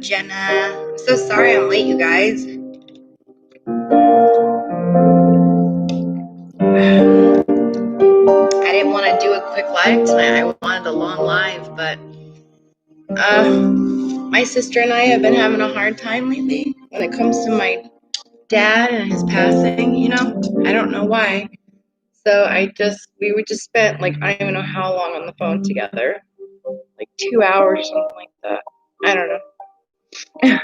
Jenna. I'm so sorry I'm late, you guys. I didn't want to do a quick live tonight. I wanted a long live, but my sister and I have been having a hard time lately when it comes to my dad and his passing, you know? I don't know why. So we just spent like, I don't even know how long on the phone together. Like 2 hours, something like that. I don't know. So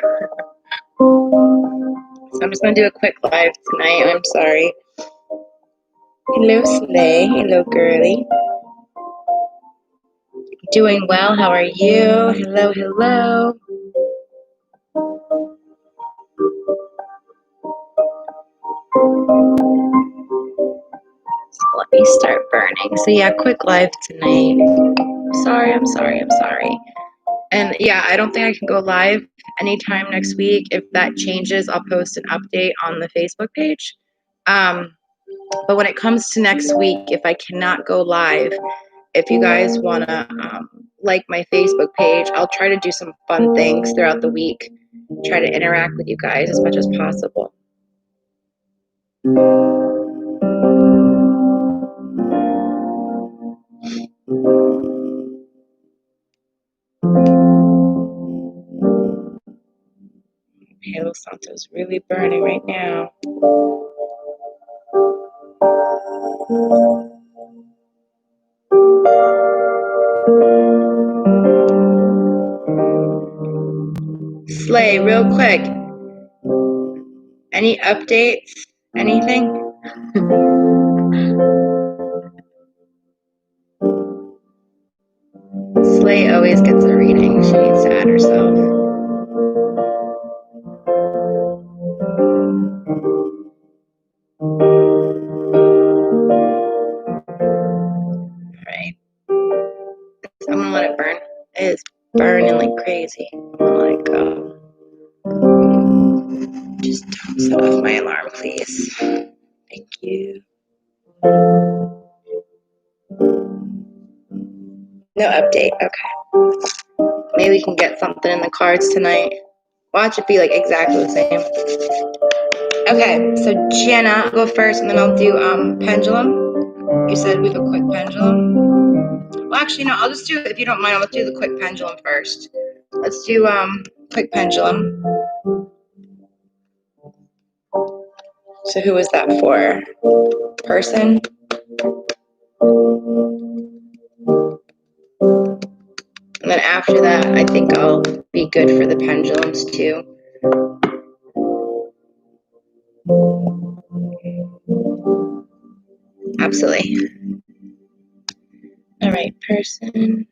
I'm just gonna do a quick live tonight. I'm sorry. Hello, Slay. Hello, girly. Doing well. How are you? Hello, hello. So let me start burning. So yeah, quick live tonight. I'm sorry. And yeah, I don't think I can go live anytime next week. If that changes, I'll post an update on the Facebook page. But when it comes to next week, if I cannot go live, if you guys want to like my Facebook page, I'll try to do some fun things throughout the week. Try to interact with you guys as much as possible. Halo Santo's really burning right now. Slay, real quick. Any updates? Anything? Slay always gets a reading. She needs to add herself. Alright. I'm gonna let it burn. It is burning like crazy. I'm gonna let it go. Just don't set off my alarm, please. Thank you. No update. Okay. Maybe we can get something in the cards tonight. Watch it be like exactly the same. Okay, so Jenna, I'll go first and then I'll do pendulum. You said we have a quick pendulum. Well, actually, no, I'll just do, if you don't mind, I'll do the quick pendulum first. Let's do quick pendulum. So who is that for? Person? And then after that, I think I'll be good for the pendulums too. Absolutely. All right, person.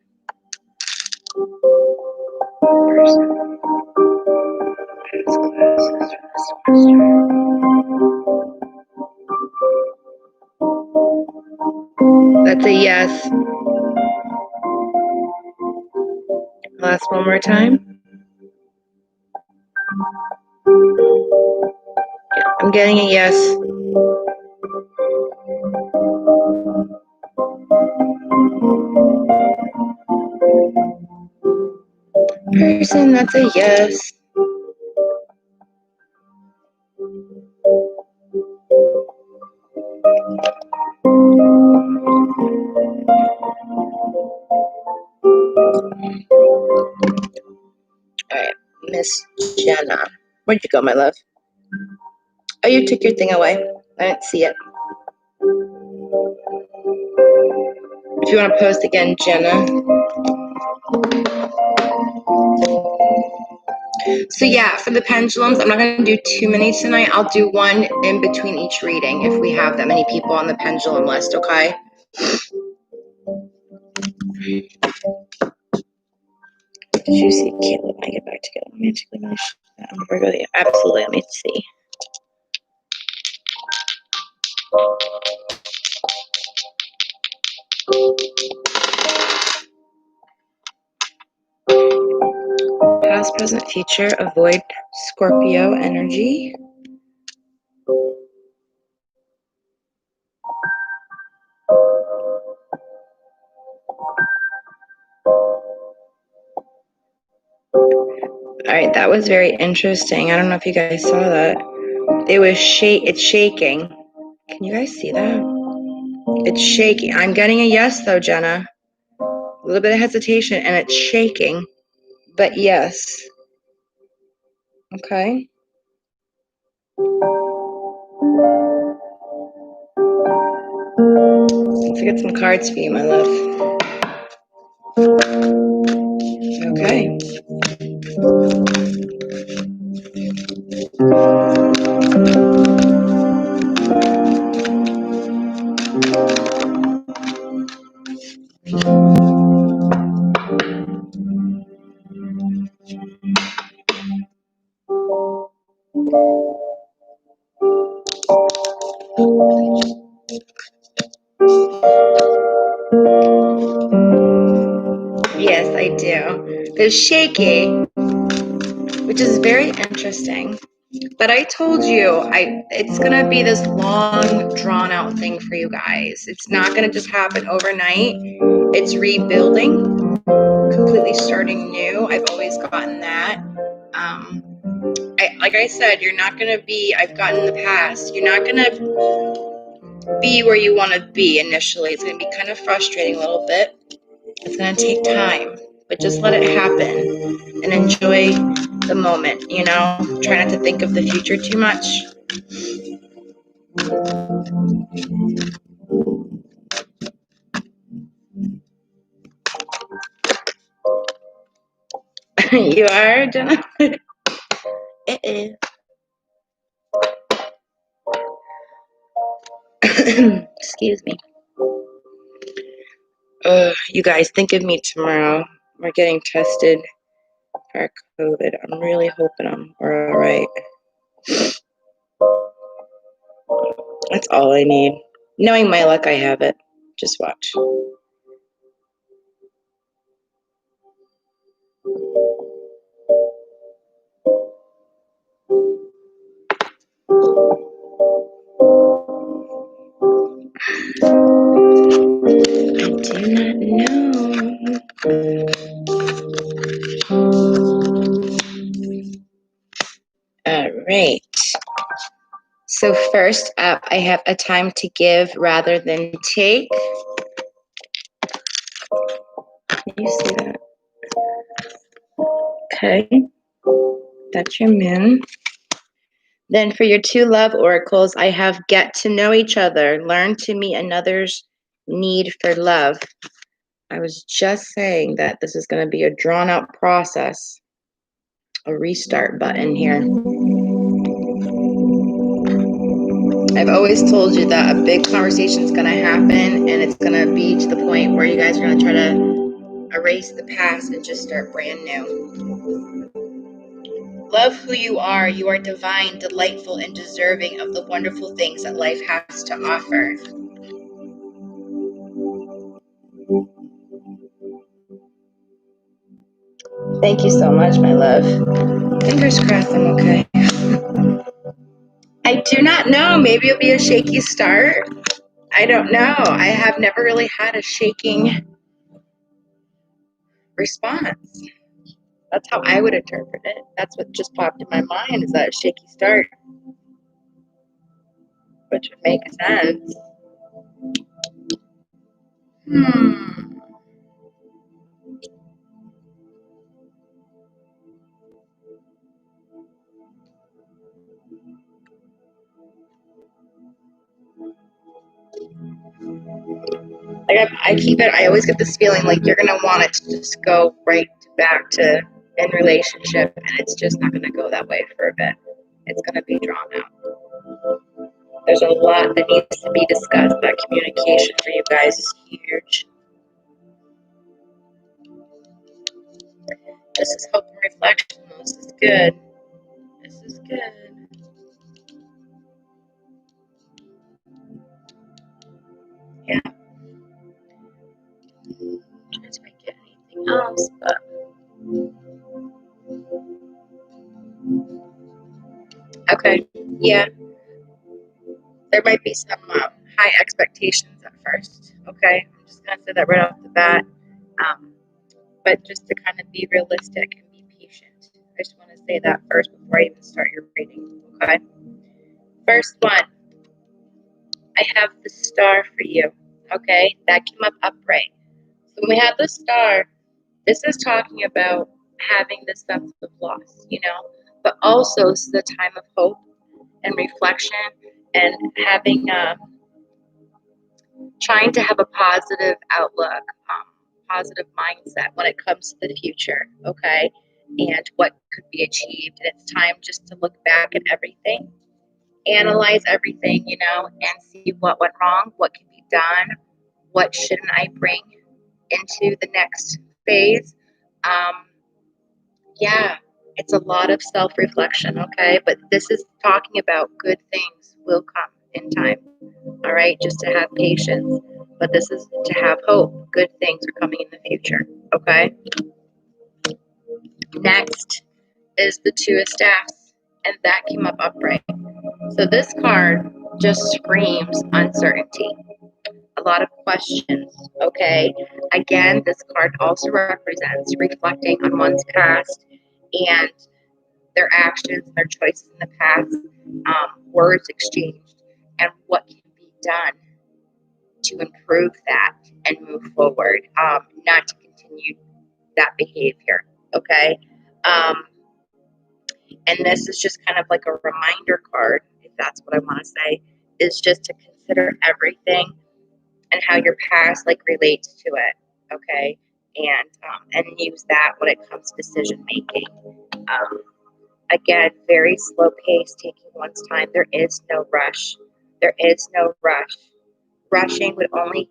That's a yes. Last one more time. I'm getting a yes. Person, that's a yes. Alright, Miss Jenna. Where'd you go, my love? Oh, you took your thing away. I didn't see it. If you want to post again, Jenna. So yeah, for the pendulums, I'm not going to do too many tonight. I'll do one in between each reading if we have that many people on the pendulum list, okay? Did you see Caleb when I get back together? Romantically, absolutely, let me see. Past, present, future, avoid Scorpio energy. All right, that was very interesting. I don't know if you guys saw that. It's shaking. Can you guys see that? It's shaking. I'm getting a yes though, Jenna. A little bit of hesitation, and it's shaking, but yes. Okay. Let's get some cards for you, my love. Okay. Yes, I do. There's shaky, which is very interesting. But I told you, it's gonna be this long, drawn out thing for you guys. It's not gonna just happen overnight. It's rebuilding, completely starting new. I've always gotten that. Like I said, you're not gonna be. I've gotten in the past. You're not gonna be where you want to be initially. It's gonna be kind of frustrating a little bit. It's gonna take time, but just let it happen and enjoy the moment. You know, try not to think of the future too much. You are, Jenna? It is. Excuse me. You guys, think of me tomorrow. We're getting tested for COVID. I'm really hoping we're all right. That's all I need. Knowing my luck, I have it. Just watch. I do not know. All right. So first up, I have a time to give rather than take. Can you see that? Okay. That's your moon. Then for your two love oracles, I have get to know each other, learn to meet another's need for love. I was just saying that this is going to be a drawn out process, a restart button here. I've always told you that a big conversation is going to happen, and it's going to be to the point where you guys are going to try to erase the past and just start brand new. Love who you are. You are divine, delightful, and deserving of the wonderful things that life has to offer. Thank you so much, my love. Fingers crossed I'm okay. I do not know. Maybe it'll be a shaky start. I don't know. I have never really had a shaking response. That's how I would interpret it. That's what just popped in my mind, is that a shaky start, which would make sense. Like I keep it. I always get this feeling like you're gonna want it to just go right back to in relationship, and it's just not gonna go that way for a bit. It's gonna be drawn out. There's a lot that needs to be discussed. That communication for you guys is huge. This is hope and reflection. This is good. This is good. Yeah. I'm trying to make it anything else, but okay. Yeah. There might be some high expectations at first. Okay. I'm just gonna say that right off the bat. But just to kind of be realistic and be patient. I just want to say that first before I even start your reading. Okay. First one, I have the star for you. Okay, that came up upright. So when we have the star, this is talking about having this sense of loss, but also this is a time of hope and reflection and having trying to have a positive outlook, positive mindset when it comes to the future, okay, and what could be achieved. And it's time just to look back at everything, analyze everything, and see what went wrong, what can be done, what shouldn't I bring into the next phase. Um, yeah, it's a lot of self reflection, okay? But this is talking about good things will come in time, all right? Just to have patience. But this is to have hope. Good things are coming in the future, okay? Next is the Two of Staffs, and that came up upright. So this card just screams uncertainty, a lot of questions, okay? Again, this card also represents reflecting on one's past and their actions, their choices in the past, words exchanged, and what can be done to improve that and move forward, not to continue that behavior, okay? Um, and this is just kind of like a reminder card, if that's what I want to say, is just to consider everything and how your past like relates to it, okay? And use that when it comes to decision making. Again, very slow pace, taking one's time. There is no rush. There is no rush. Rushing would only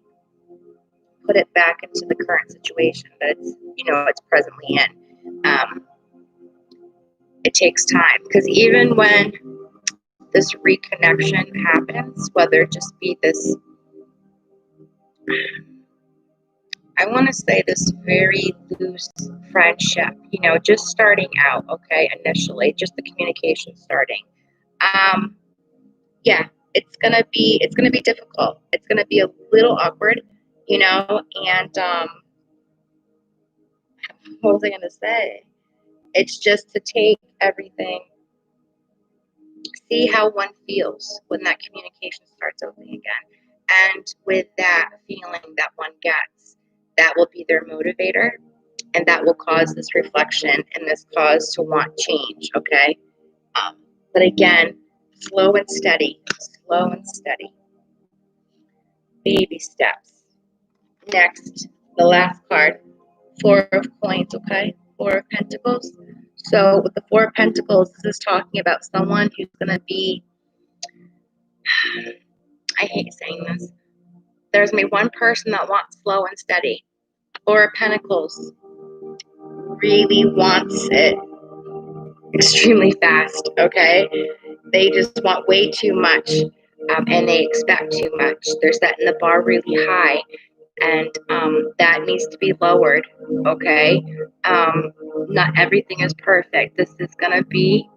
put it back into the current situation that it's presently in. It takes time because even when this reconnection happens, whether it just be this, I want to say this very loose friendship, just starting out, okay, initially, just the communication starting. Um, yeah, it's gonna be difficult. It's gonna be a little awkward, and what was I gonna say? It's just to take everything, see how one feels when that communication starts opening again. And with that feeling that one gets, that will be their motivator and that will cause this reflection and this cause to want change, okay? But again, slow and steady, slow and steady. Baby steps. Next, the last card, Four of Coins, okay? Four of Pentacles. So with the Four of Pentacles, this is talking about someone who's going to be, I hate saying this, there's going to be one person that wants slow and steady. Four of Pentacles really wants it extremely fast, okay? They just want way too much, and they expect too much. They're setting the bar really high, and that needs to be lowered, okay? Not everything is perfect. This is going to be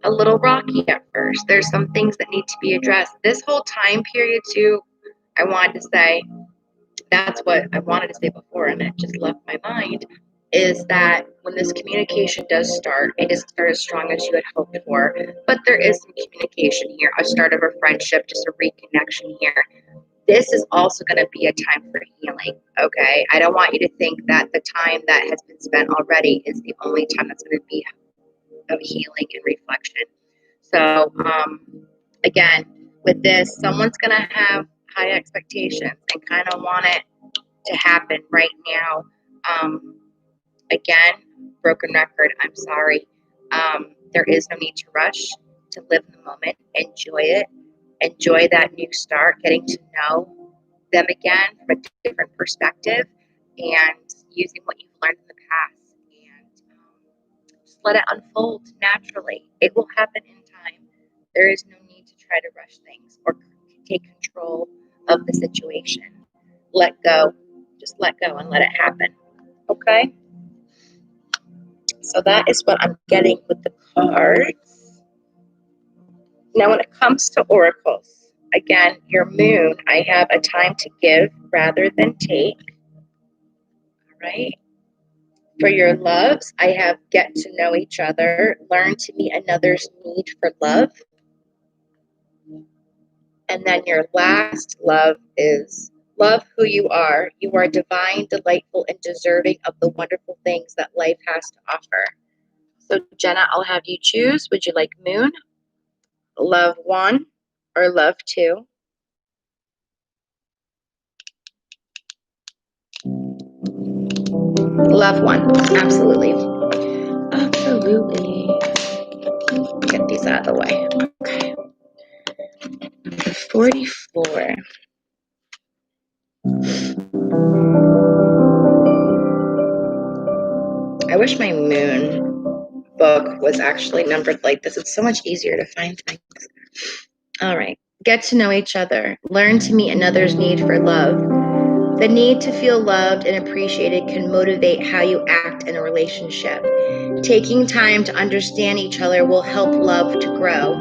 a little rocky at first. There's some things that need to be addressed. This whole time period, too, I wanted to say, that's what I wanted to say before, and it just left my mind, is that when this communication does start, it doesn't start as strong as you had hoped for, but there is some communication here, a start of a friendship, just a reconnection here. This is also going to be a time for healing, okay? I don't want you to think that the time that has been spent already is the only time that's going to be of healing and reflection. So, again, with this, someone's going to have high expectations and kind of want it to happen right now. Again, broken record, I'm sorry. There is no need to rush, to live in the moment, enjoy it, enjoy that new start, getting to know them again from a different perspective and using what you've learned in the past, and just let it unfold naturally. It will happen in time. There is no need to try to rush things or take control of the situation. Let go. Just let go and let it happen. Okay? So that is what I'm getting with the cards. Now, when it comes to oracles, again, your moon, I have a time to give rather than take. All right? For your loves, I have get to know each other, learn to meet another's need for love. And then your last love is love who you are. You are divine, delightful, and deserving of the wonderful things that life has to offer. So, Jenna, I'll have you choose. Would you like Moon, Love 1, or Love 2? Love 1. Absolutely. Absolutely. Get these out of the way. Okay. Number 44. I wish my Moon book was actually numbered like this. It's so much easier to find things. All right. Get to know each other. Learn to meet another's need for love. The need to feel loved and appreciated can motivate how you act in a relationship. Taking time to understand each other will help love to grow.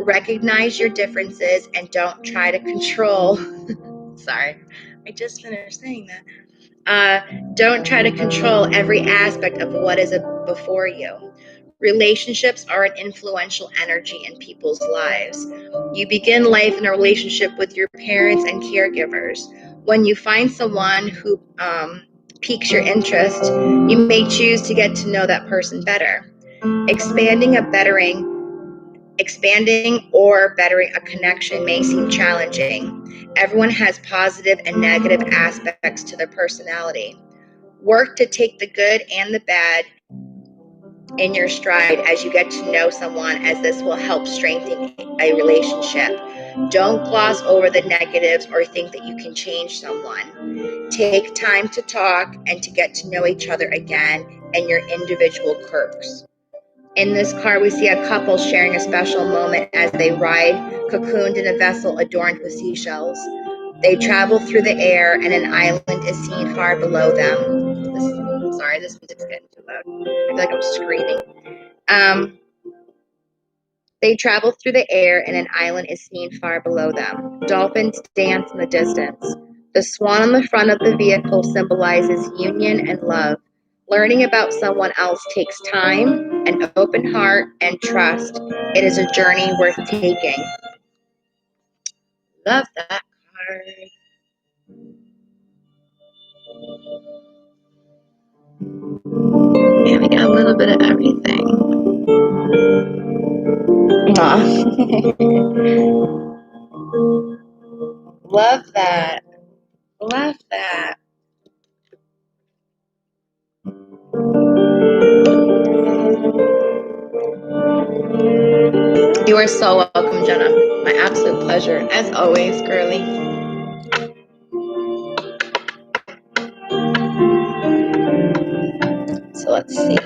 Recognize your differences and don't try to control. Sorry, I just finished saying that. Don't try to control every aspect of what is before you. Relationships are an influential energy in people's lives. You begin life in a relationship with your parents and caregivers. When you find someone who piques your interest, you may choose to get to know that person better. Expanding or bettering a connection may seem challenging. Everyone has positive and negative aspects to their personality. Work to take the good and the bad in your stride as you get to know someone, as this will help strengthen a relationship. Don't gloss over the negatives or think that you can change someone. Take time to talk and to get to know each other again and your individual quirks. In this card, we see a couple sharing a special moment as they ride, cocooned in a vessel adorned with seashells. They travel through the air, and an island is seen far below them. Sorry, this music's getting too loud. I feel like I'm screaming. They travel through the air, and an island is seen far below them. Dolphins dance in the distance. The swan on the front of the vehicle symbolizes union and love. Learning about someone else takes time, an open heart, and trust. It is a journey worth taking. Love that card. Yeah, we got a little bit of everything. Love that. Love that. You are so welcome, Jenna. My absolute pleasure. As always, girly. So let's see.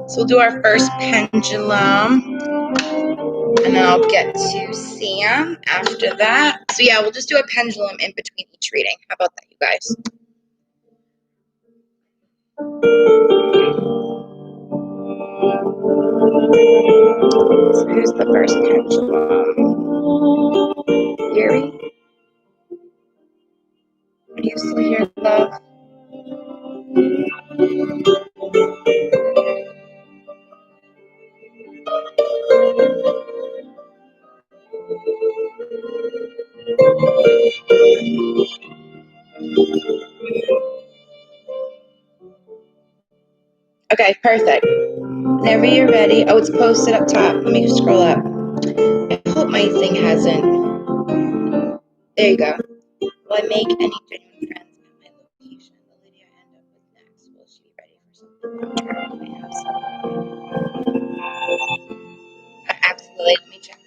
So we'll do our first pendulum. And then I'll get to Sam after that. So yeah, we'll just do a pendulum in between each reading. How about that, you guys? So here's the first pendulum. Yuri? Are you still here, love? Okay, perfect. Whenever you're ready. Oh, it's posted up top. Let me scroll up. I hope my thing hasn't. There you go. Will I make any genuine friends at my location? Will Lydia end up with next? Will she be ready for something long-term? Absolutely. Let me check.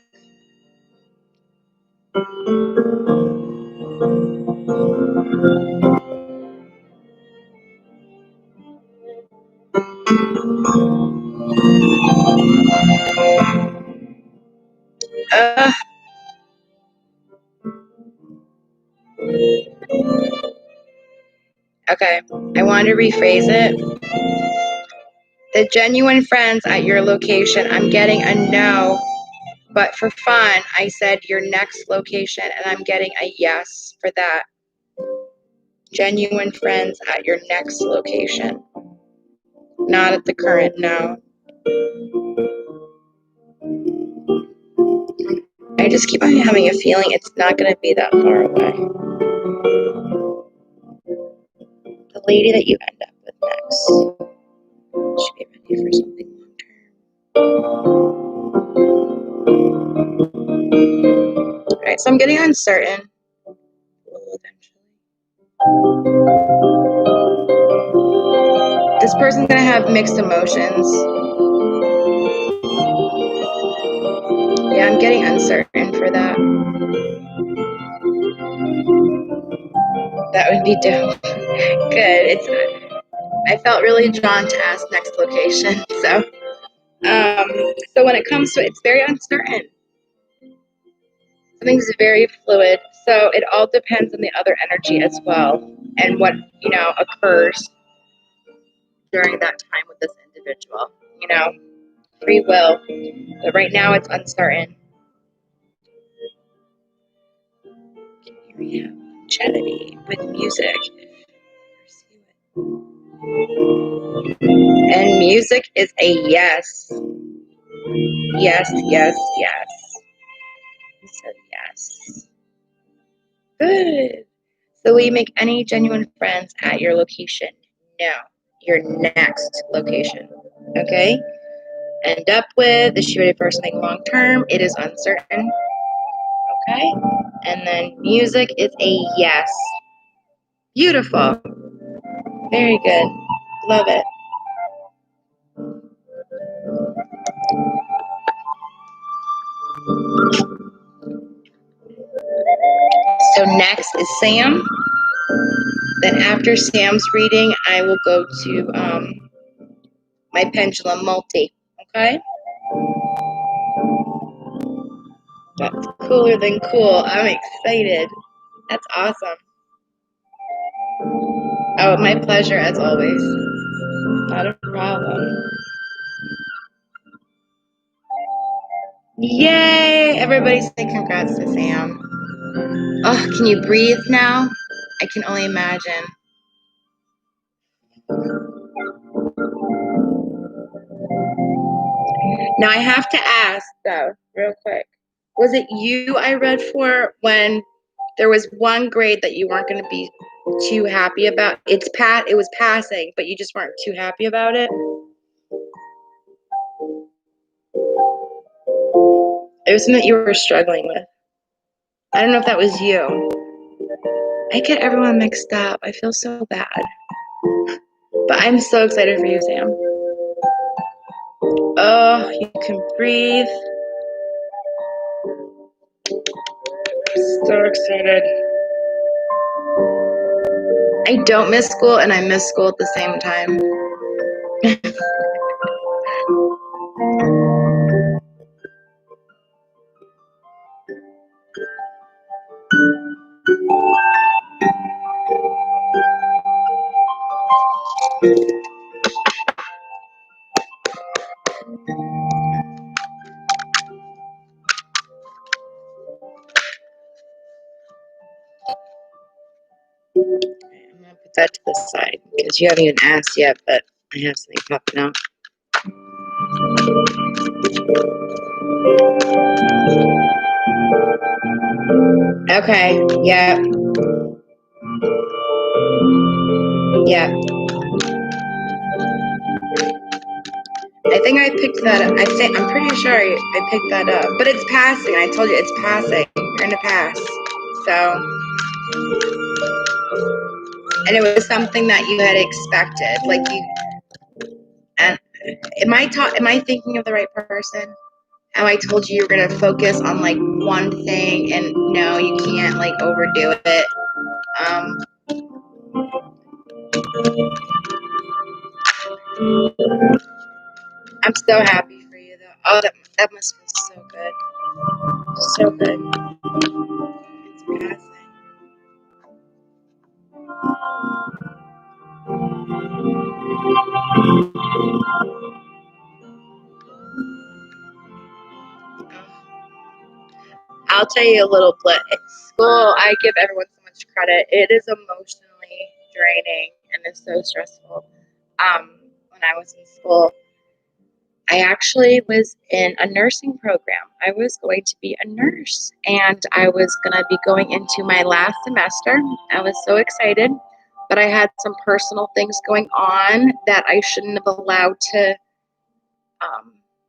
Okay, I want to rephrase it. The genuine friends at your location, I'm getting a no, but for fun, I said your next location, and I'm getting a yes for that. Genuine friends at your next location. Not at the current, no. I just keep on having a feeling it's not going to be that far away. The lady that you end up with next should be ready for something long term. Alright, so I'm getting uncertain. This person's going to have mixed emotions. Yeah, I'm getting uncertain for that. That would be dope. Good. I felt really drawn to ask next location. So when it comes to it, it's very uncertain. Something's very fluid. So it all depends on the other energy as well, and what occurs during that time with this individual. Free will. But right now it's uncertain. Here we have longevity with music. And music is a yes. Yes, yes, yes. So yes. Good. So will you make any genuine friends at your location? No. Your next location. Okay? End up with, is she ready for something long term? It is uncertain. Okay? And then music is a yes. Beautiful. Very good. Love it. So next is Sam. Then after Sam's reading, I will go to my pendulum multi. Okay? That's cooler than cool. I'm excited. That's awesome. Oh, my pleasure as always. Not a problem. Yay! Everybody say congrats to Sam. Oh, can you breathe now? I can only imagine. Now I have to ask though, real quick. Was it you I read for when there was one grade that you weren't going to be too happy about? It was passing, but you just weren't too happy about it? It was something that you were struggling with. I don't know if that was you. I get everyone mixed up. I feel so bad. But I'm so excited for you, Sam. Oh, you can breathe. So excited. I don't miss school and I miss school at the same time. I'm gonna put that to the side because you haven't even asked yet, but I have something popping out. Okay, yeah. Yeah. I think I picked that up. I'm pretty sure I picked that up. But it's passing. I told you it's passing. You're gonna pass. So, and it was something that you had expected. And am I thinking of the right person? How I told you you were gonna focus on like one thing, and no, you can't like overdo it. I'm so happy for you though. Oh, that must feel so good. So good. It's passing. I'll tell you a little bit. At school, I give everyone so much credit. It is emotionally draining and it's so stressful. when I was in school, I actually was in a nursing program. I was going to be a nurse, and I was going to be going into my last semester. I was so excited, but I had some personal things going on that I shouldn't have allowed to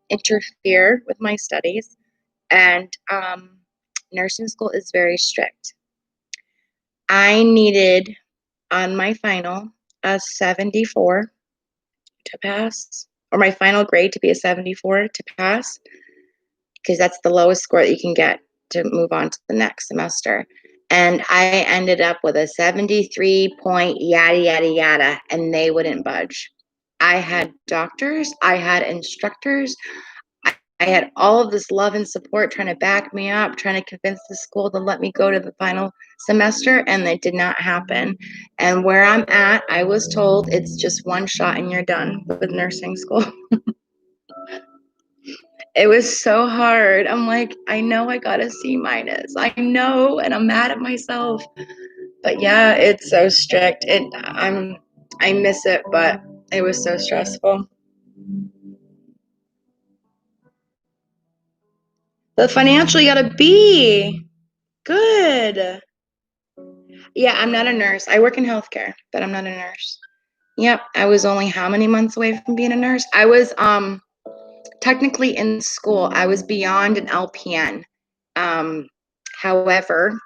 interfere with my studies. And nursing school is very strict. I needed on my final a 74 to pass, or my final grade to be a 74 to pass, because that's the lowest score that you can get to move on to the next semester. And I ended up with a 73 point yada, yada, yada, and they wouldn't budge. I had doctors, I had instructors, I had all of this love and support trying to back me up, trying to convince the school to let me go to the final semester, and it did not happen. And where I'm at, I was told it's just one shot and you're done with nursing school. It was so hard. I'm like, I know I got a C minus. I know, and I'm mad at myself. But yeah, it's so strict. I miss it, but it was so stressful. The financial, you got a B. Good. Yeah, I'm not a nurse. I work in healthcare, but I'm not a nurse. Yep, I was only how many months away from being a nurse? I was technically in school. I was beyond an LPN. However,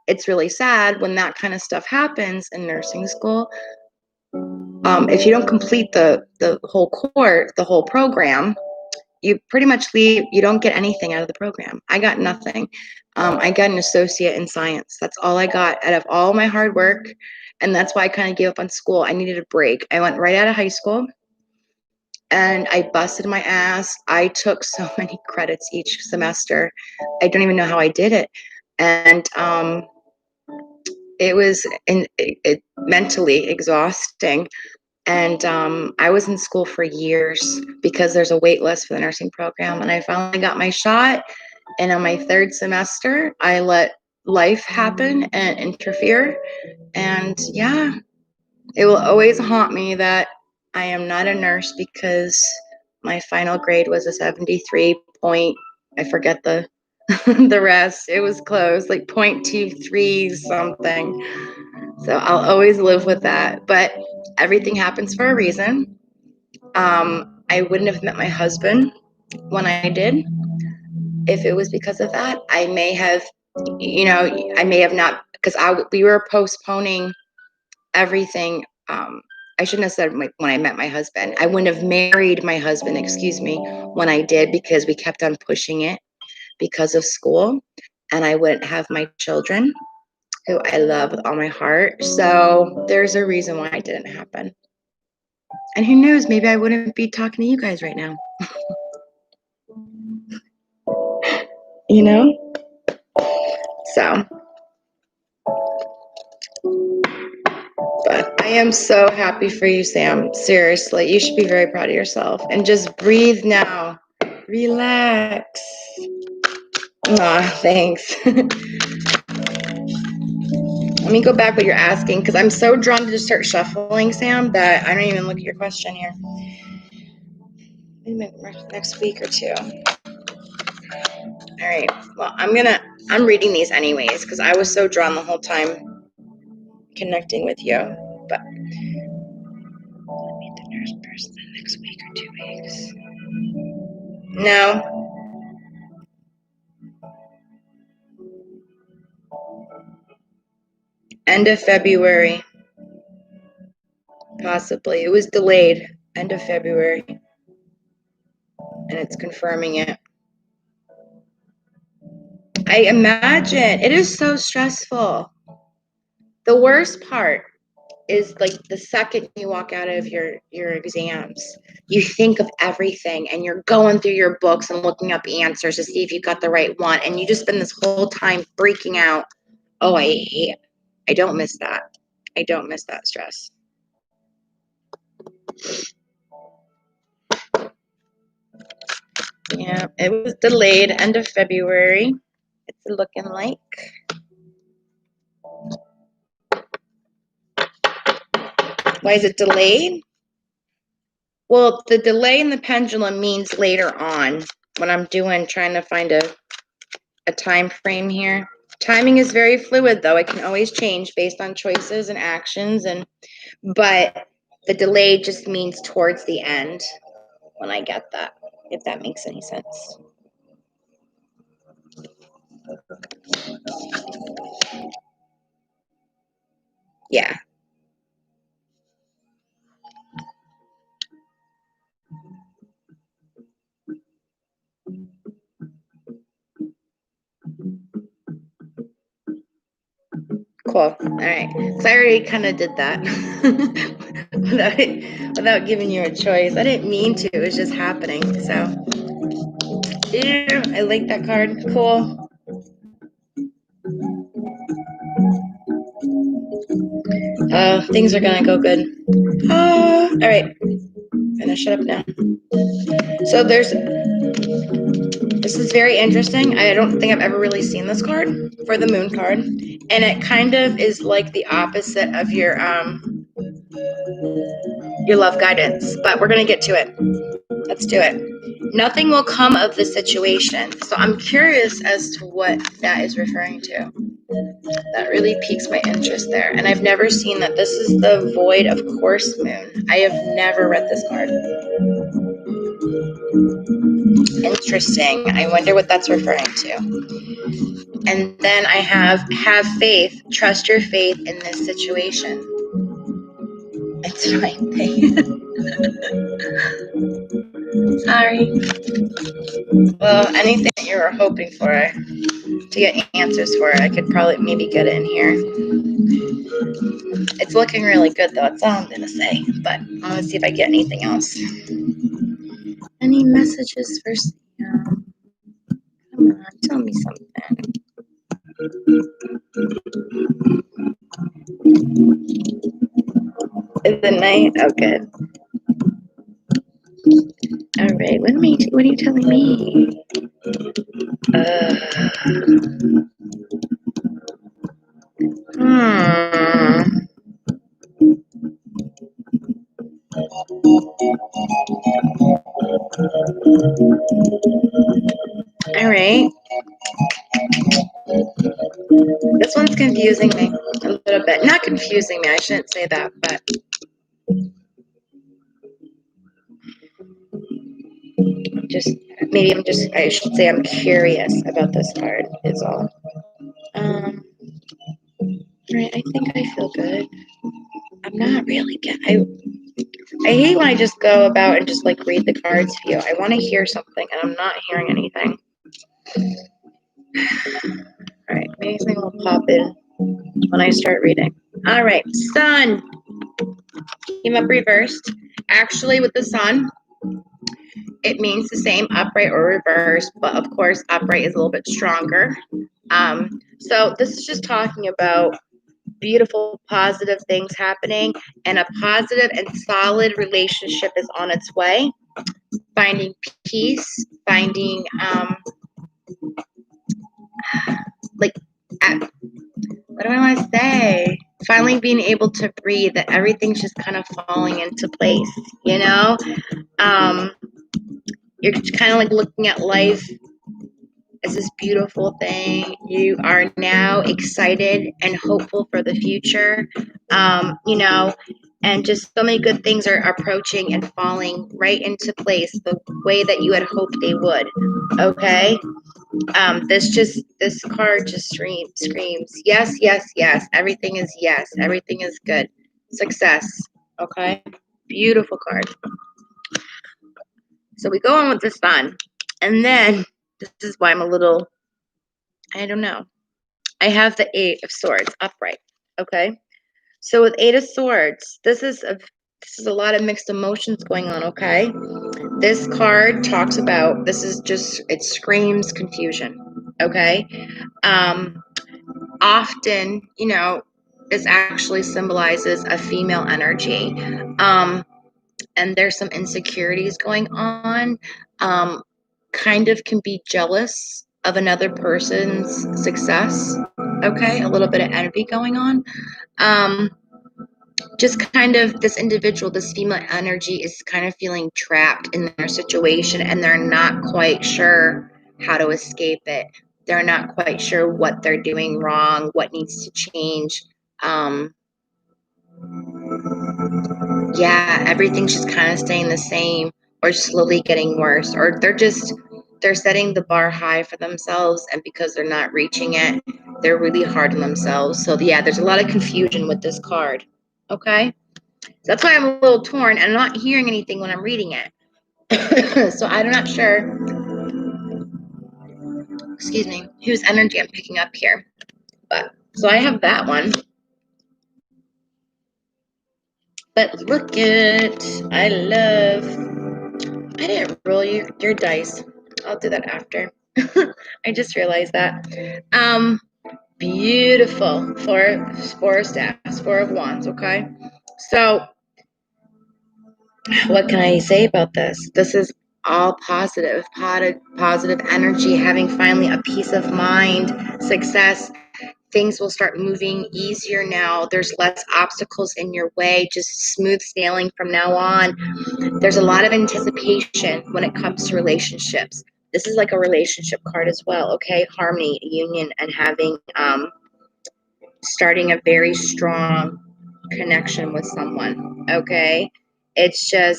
it's really sad when that kind of stuff happens in nursing school. If you don't complete the whole course, the whole program, you pretty much leave. You don't get anything out of the program. I got nothing. I got an associate in science. That's all I got out of all my hard work, and that's why I kind of gave up on school. I needed a break. I went right out of high school, and I busted my ass. I took so many credits each semester. I don't even know how I did it, and it was mentally exhausting. And I was in school for years because there's a wait list for the nursing program. And I finally got my shot. And on my third semester, I let life happen and interfere. And yeah, it will always haunt me that I am not a nurse because my final grade was a 73 point, I forget the the rest. It was close, like 0.23 something. So I'll always live with that. But everything happens for a reason. I wouldn't have met my husband when I did if it was because of that. I may have, I may have not, because we were postponing everything. I shouldn't have said when I met my husband. I wouldn't have married my husband, excuse me, when I did, because we kept on pushing it because of school, and I wouldn't have my children, who I love with all my heart. So there's a reason why it didn't happen. And who knows, maybe I wouldn't be talking to you guys right now. You know? So, but I am so happy for you, Sam. Seriously, you should be very proud of yourself. And just breathe now. Relax. Aw, thanks. Let me go back what you're asking, because I'm so drawn to just start shuffling, Sam, that I don't even look at your question here. Maybe next week or two. All right. Well, I'm reading these anyways, because I was so drawn the whole time connecting with you. But I'll meet the nurse person next week or 2 weeks. No. End of February. Possibly. It was delayed. End of February. And it's confirming it. I imagine. It is so stressful. The worst part is like the second you walk out of your exams, you think of everything and you're going through your books and looking up answers to see if you got the right one, and you just spend this whole time freaking out. Oh, I don't miss that. I don't miss that stress. Yeah, it was delayed end of February. It's looking like. Why is it delayed? Well, the delay in the pendulum means later on when I'm trying to find a time frame here. Timing is very fluid, though. It can always change based on choices and actions, but the delay just means towards the end when I get that, if that makes any sense. Yeah. Cool. All right. So I already kind of did that without giving you a choice. I didn't mean to. It was just happening. So, yeah, I like that card. Cool. Things are gonna go good. All right. I'm gonna shut up now. So this is very interesting. I don't think I've ever really seen this card for the moon card, and it kind of is like the opposite of your love guidance. But we're gonna get to it. Let's do it. Nothing will come of the situation. So I'm curious as to what that is referring to. That really piques my interest there. And I've never seen that. This is the Void of Course Moon. I have never read this card. Interesting. I wonder what that's referring to. And then I have faith. Trust your faith in this situation. It's fine. Sorry. Well, anything that you were hoping for to get answers for, I could probably maybe get it in here. It's looking really good, though. That's all I'm going to say. But I'm going to see if I get anything else. Any messages for Sam? Come on, tell me something. Is it night? Oh, good. All right. What are you telling me? Hmm. All right. This one's confusing me a little bit. Not confusing me. I shouldn't say that, but I should say I'm curious about this card is all. Right, I think I feel good. I'm not really I hate when I just go about and just like read the cards for you. I want to hear something and I'm not hearing anything. All right, maybe something will pop in when I start reading. All right, Sun came up reversed. Actually, with the Sun, it means the same, upright or reversed, but of course, upright is a little bit stronger. So this is just talking about beautiful, positive things happening, and a positive and solid relationship is on its way. Finding peace, finding what do I want to say? Finally being able to breathe, that everything's just kind of falling into place, you know? You're kind of like looking at life as this beautiful thing. You are now excited and hopeful for the future, and just so many good things are approaching and falling right into place the way that you had hoped they would. Okay? This card just screams yes, yes, yes. Everything is yes. Everything is good. Success. Okay? Beautiful card. So we go on with the Sun. And then this is why I'm a little, I don't know. I have the Eight of Swords upright. Okay? So with Eight of Swords, this is a lot of mixed emotions going on, okay? This card talks about, it screams confusion, okay? Often, this actually symbolizes a female energy. And there's some insecurities going on. Kind of can be jealous of another person's success, okay? A little bit of envy going on. just kind of this individual, this female energy is kind of feeling trapped in their situation, and they're not quite sure how to escape it. They're not quite sure what they're doing wrong, what needs to change. Yeah, everything's just kind of staying the same or slowly getting worse, or they're setting the bar high for themselves, and because they're not reaching it, they're really hard on themselves. So yeah, there's a lot of confusion with this card. Okay, so that's why I'm a little torn, and I'm not hearing anything when I'm reading it. So I'm not sure, excuse me, whose energy I'm picking up here. But so I have that one. But look at, I didn't roll your dice. I'll do that after. I just realized that. Beautiful. Four of staffs, Four of wands, okay? So what can I say about this? This is all positive energy, having finally a peace of mind, success. Things will start moving easier now. There's less obstacles in your way, just smooth sailing from now on. There's a lot of anticipation when it comes to relationships. This is like a relationship card as well, okay? Harmony, union, and having starting a very strong connection with someone, okay? It's a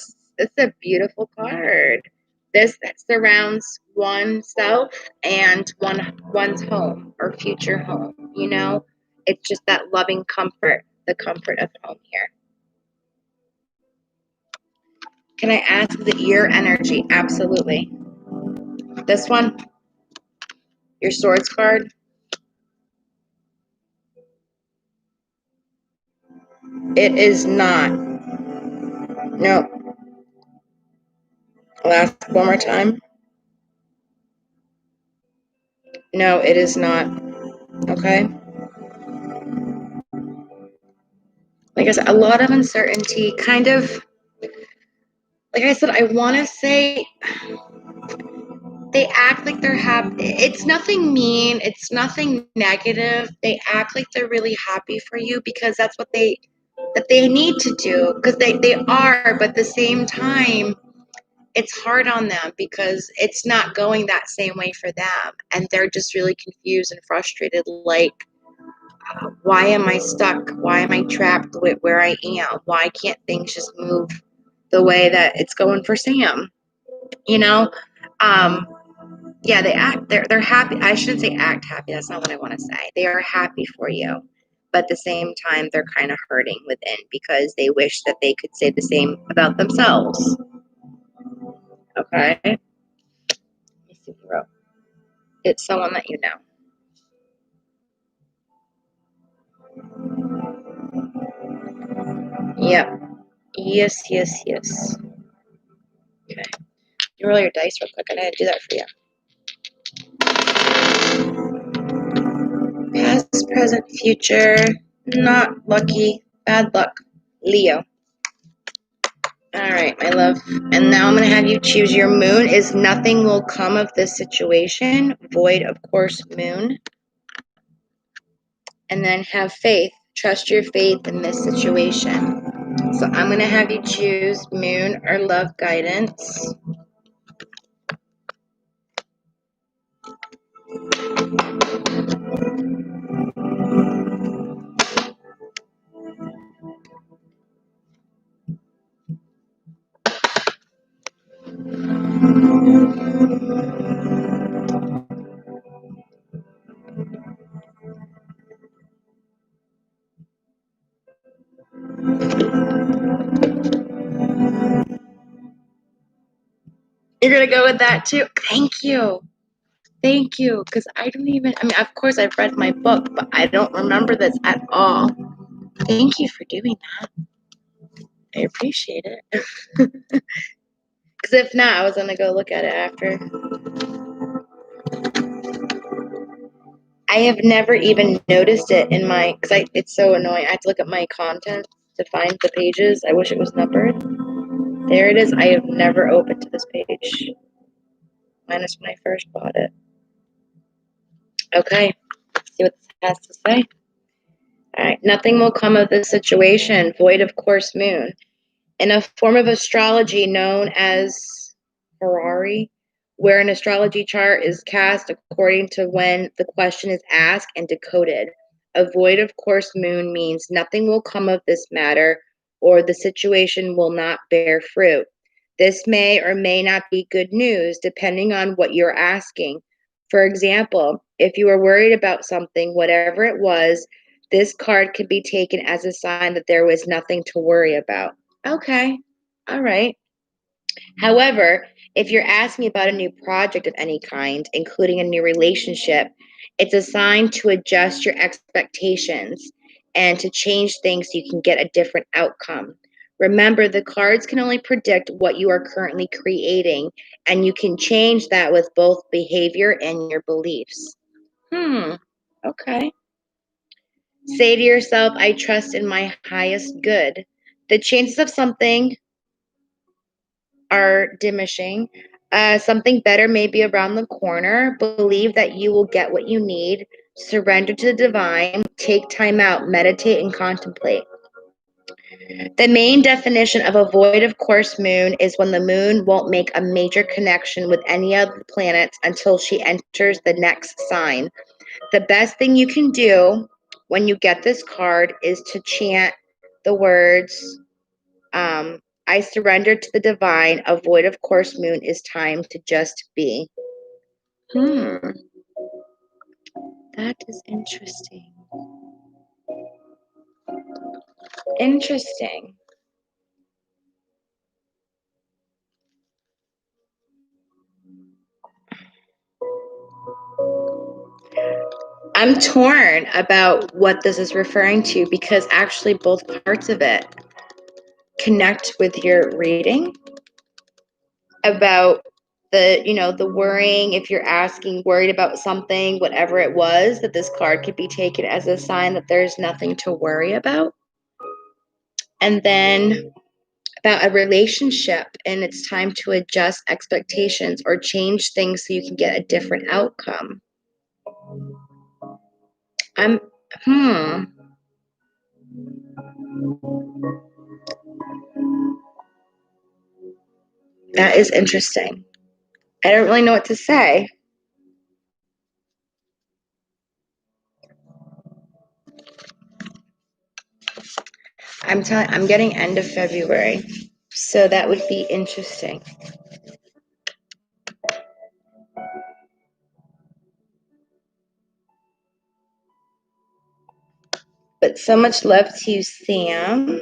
beautiful card. This surrounds oneself and one's home or future home, you know? It's just that loving comfort, the comfort of home here. Can I ask the ear energy? Absolutely. This one, your swords card. It is not. No. I'll ask one more time. No, it is not. Okay. Like I said, a lot of uncertainty, kind of, like I said, I want to say they act like they're happy. It's nothing mean, it's nothing negative. They act like they're really happy for you because that's what they need to do, because they are, but at the same time, it's hard on them because it's not going that same way for them, and they're just really confused and frustrated, like, why am I stuck? Why am I trapped with where I am? Why can't things just move the way that it's going for Sam? You know? Um, yeah, they're happy. I shouldn't say act happy. That's not what I want to say. They are happy for you. But at the same time, they're kind of hurting within because they wish that they could say the same about themselves. Okay? Let me see who wrote. It's someone that you know. Yep. Yes, yes, yes. Okay. You roll your dice real quick. I gotta do that for you. Past, present, future. Not lucky. Bad luck. Leo. All right, my love. And now I'm going to have you choose your moon. Is nothing will come of this situation. Void, of course, moon. And then have faith. Trust your faith in this situation. So I'm going to have you choose moon or love guidance. You're going to go with that too? Thank you. Thank you. Because I don't even, I mean, of course, I've read my book, but I don't remember this at all. Thank you for doing that. I appreciate it. Because if not, I was going to go look at it after. I have never even noticed it in my, because it's so annoying. I have to look at my content to find the pages. I wish it was numbered. There it is. I have never opened to this page. Minus when I first bought it. Okay. Let's see what this has to say. All right. Nothing will come of this situation, void of course moon. In a form of astrology known as Harari, where an astrology chart is cast according to when the question is asked and decoded. A void of course moon means nothing will come of this matter or the situation will not bear fruit. This may or may not be good news depending on what you're asking. For example, if you were worried about something, whatever it was, this card could be taken as a sign that there was nothing to worry about. Okay. All right. However, if you're asking about a new project of any kind, including a new relationship, it's a sign to adjust your expectations and to change things so you can get a different outcome. Remember, the cards can only predict what you are currently creating, and you can change that with both behavior and your beliefs. Okay. Say to yourself, I trust in my highest good. The chances of something are diminishing. Something better may be around the corner. Believe that you will get what you need. Surrender to the divine. Take time out. Meditate and contemplate. The main definition of a void of course moon is when the moon won't make a major connection with any of the planets until she enters the next sign. The best thing you can do when you get this card is to chant the words, I surrender to the divine. A void of course moon is time to just be. That is interesting. Interesting. I'm torn about what this is referring to because actually both parts of it connect with your reading about the worrying. If you're asking worried about something, whatever it was, that this card could be taken as a sign that there's nothing to worry about. And then about a relationship and it's time to adjust expectations or change things so you can get a different outcome. I'm That is interesting. I don't really know what to say. I'm getting end of February. So that would be interesting. But so much love to you, Sam.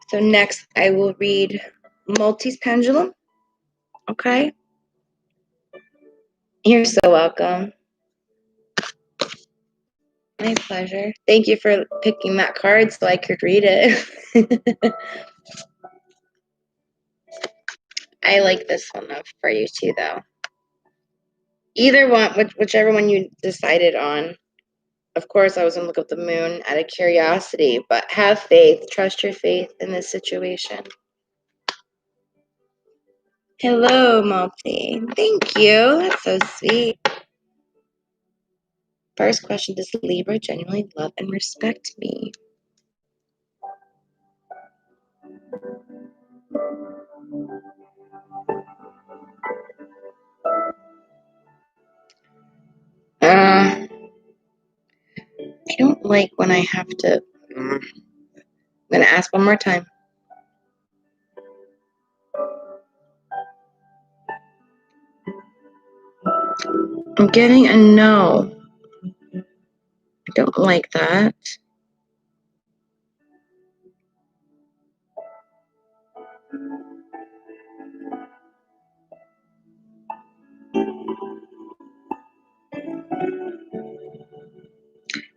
So next I will read Maltese Pendulum. Okay. You're so welcome. My pleasure. Thank you for picking that card so I could read it. I like this one for you too, though. Either one, whichever one you decided on. Of course, I was going to look up the moon out of curiosity, but have faith. Trust your faith in this situation. Hello, Malty. Thank you. That's so sweet. First question, does Libra genuinely love and respect me? I don't like when I have to. I'm going to ask one more time. I'm getting a no. I don't like that.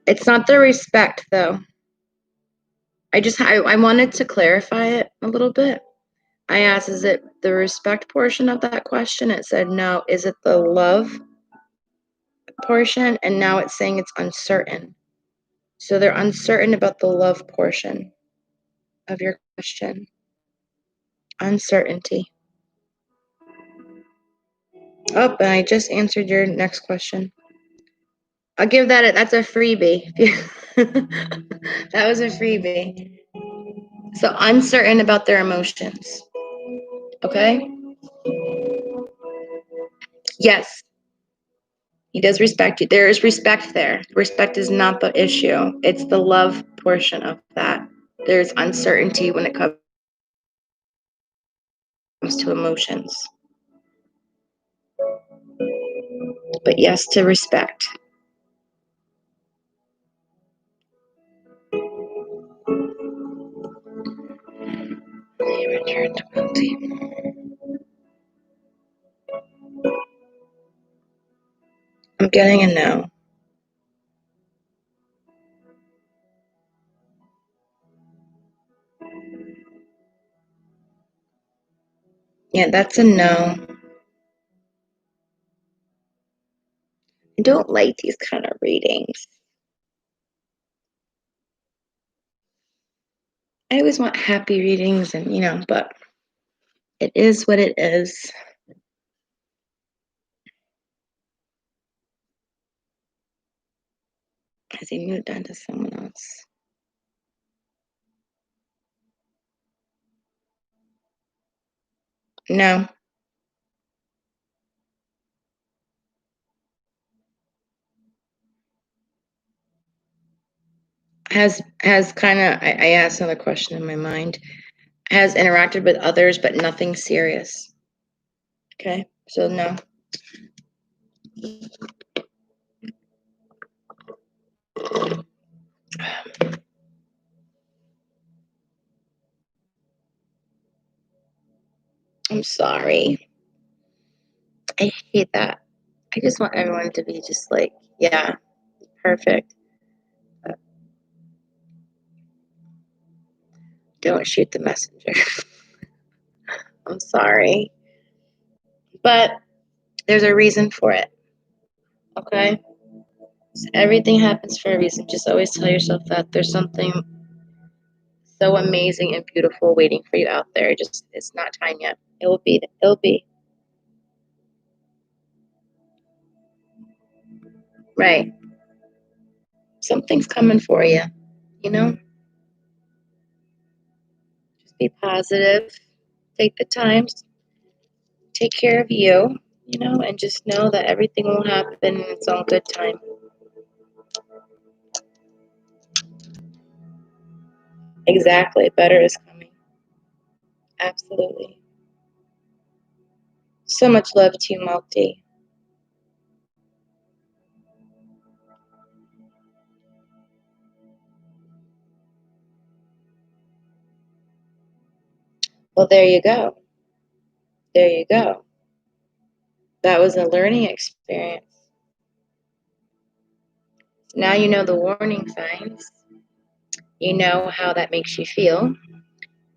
It's not the respect, though. I wanted to clarify it a little bit. I asked, is it the respect portion of that question? It said no. Is it the love portion? And now it's saying it's uncertain. So they're uncertain about the love portion of your question. Uncertainty. Oh, and I just answered your next question. I'll give that's a freebie. That was a freebie. So uncertain about their emotions. Okay? Yes, he does respect you. There is respect there. Respect is not the issue. It's the love portion of that. There's uncertainty when it comes to emotions. But yes to respect. He returned to Monty. I'm getting a no. Yeah, that's a no. I don't like these kind of readings. I always want happy readings and, but it is what it is. Has he moved on to someone else? No. Has kind of I asked another question in my mind. Has interacted with others, but nothing serious. Okay, so no. I'm sorry. I hate that. I just want everyone to be just like, yeah, perfect. But don't shoot the messenger. I'm sorry. But there's a reason for it. Okay? So everything happens for a reason. Just always tell yourself that there's something so amazing and beautiful waiting for you out there. Just it's not time yet. It will be. It'll be. Right. Something's coming for you. You know? Just be positive. Take the time. Take care of you, and just know that everything will happen in its own good time. Exactly. Better is coming. Absolutely. So much love to you, Malti. Well, there you go. There you go. That was a learning experience. Now you know the warning signs. You know how that makes you feel.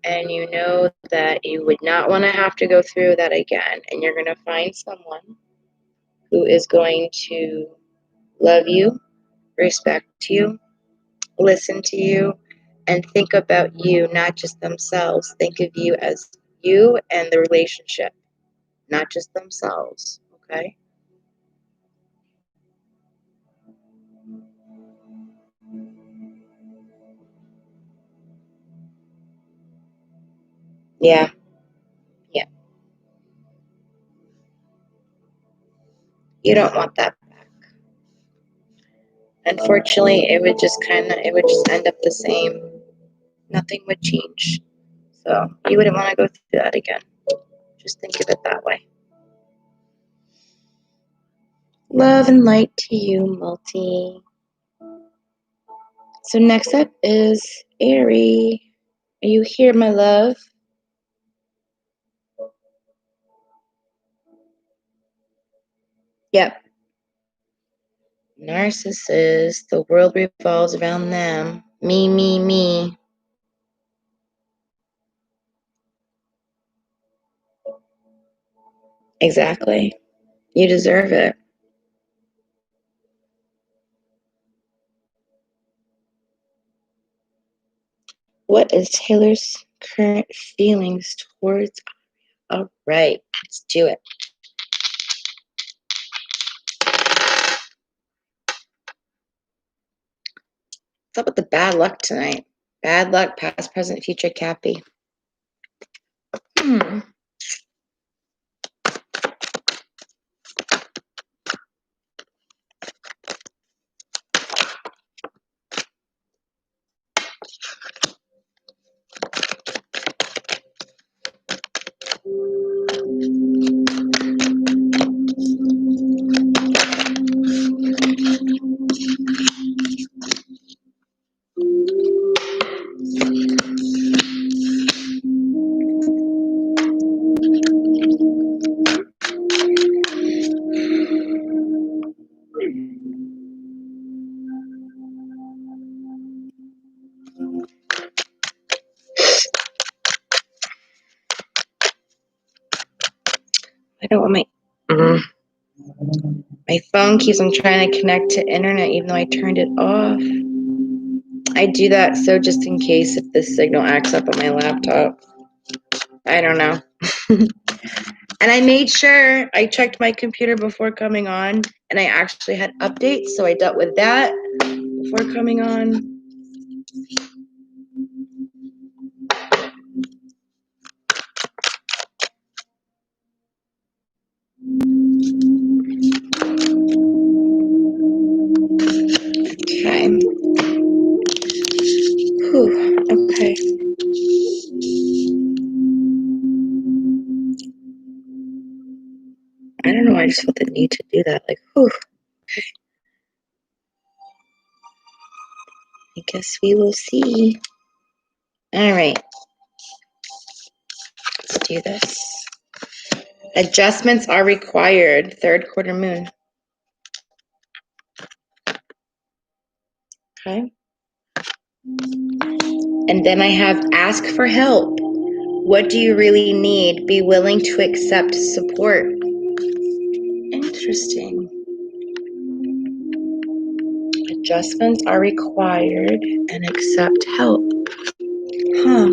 And you know that you would not want to have to go through that again. And you're going to find someone who is going to love you, respect you, listen to you, and think about you, not just themselves. Think of you as you and the relationship, not just themselves. Okay? Yeah. Yeah. You don't want that back. Unfortunately, it would just end up the same. Nothing would change. So you wouldn't want to go through that again. Just think of it that way. Love and light to you, Multi. So next up is Ari. Are you here, my love? Yep. Narcissists, the world revolves around them. Me, me, me. Exactly. You deserve it. What is Taylor's current feelings towards? All right, let's do it. up with the bad luck tonight? Bad luck, past, present, future, Cappy. I don't want my phone keeps on trying to connect to internet even though I turned it off. I do that so just in case if the signal acts up on my laptop. I don't know. And I made sure I checked my computer before coming on, and I actually had updates, so I dealt with that before coming on. Okay. Whew. Okay. I don't know. I just felt the need to do that. Like, whew. Okay. I guess we will see. All right. Let's do this. Adjustments are required. Third quarter moon. Okay. And then I have ask for help. What do you really need? Be willing to accept support. Interesting. Adjustments are required and accept help. Huh. Hmm.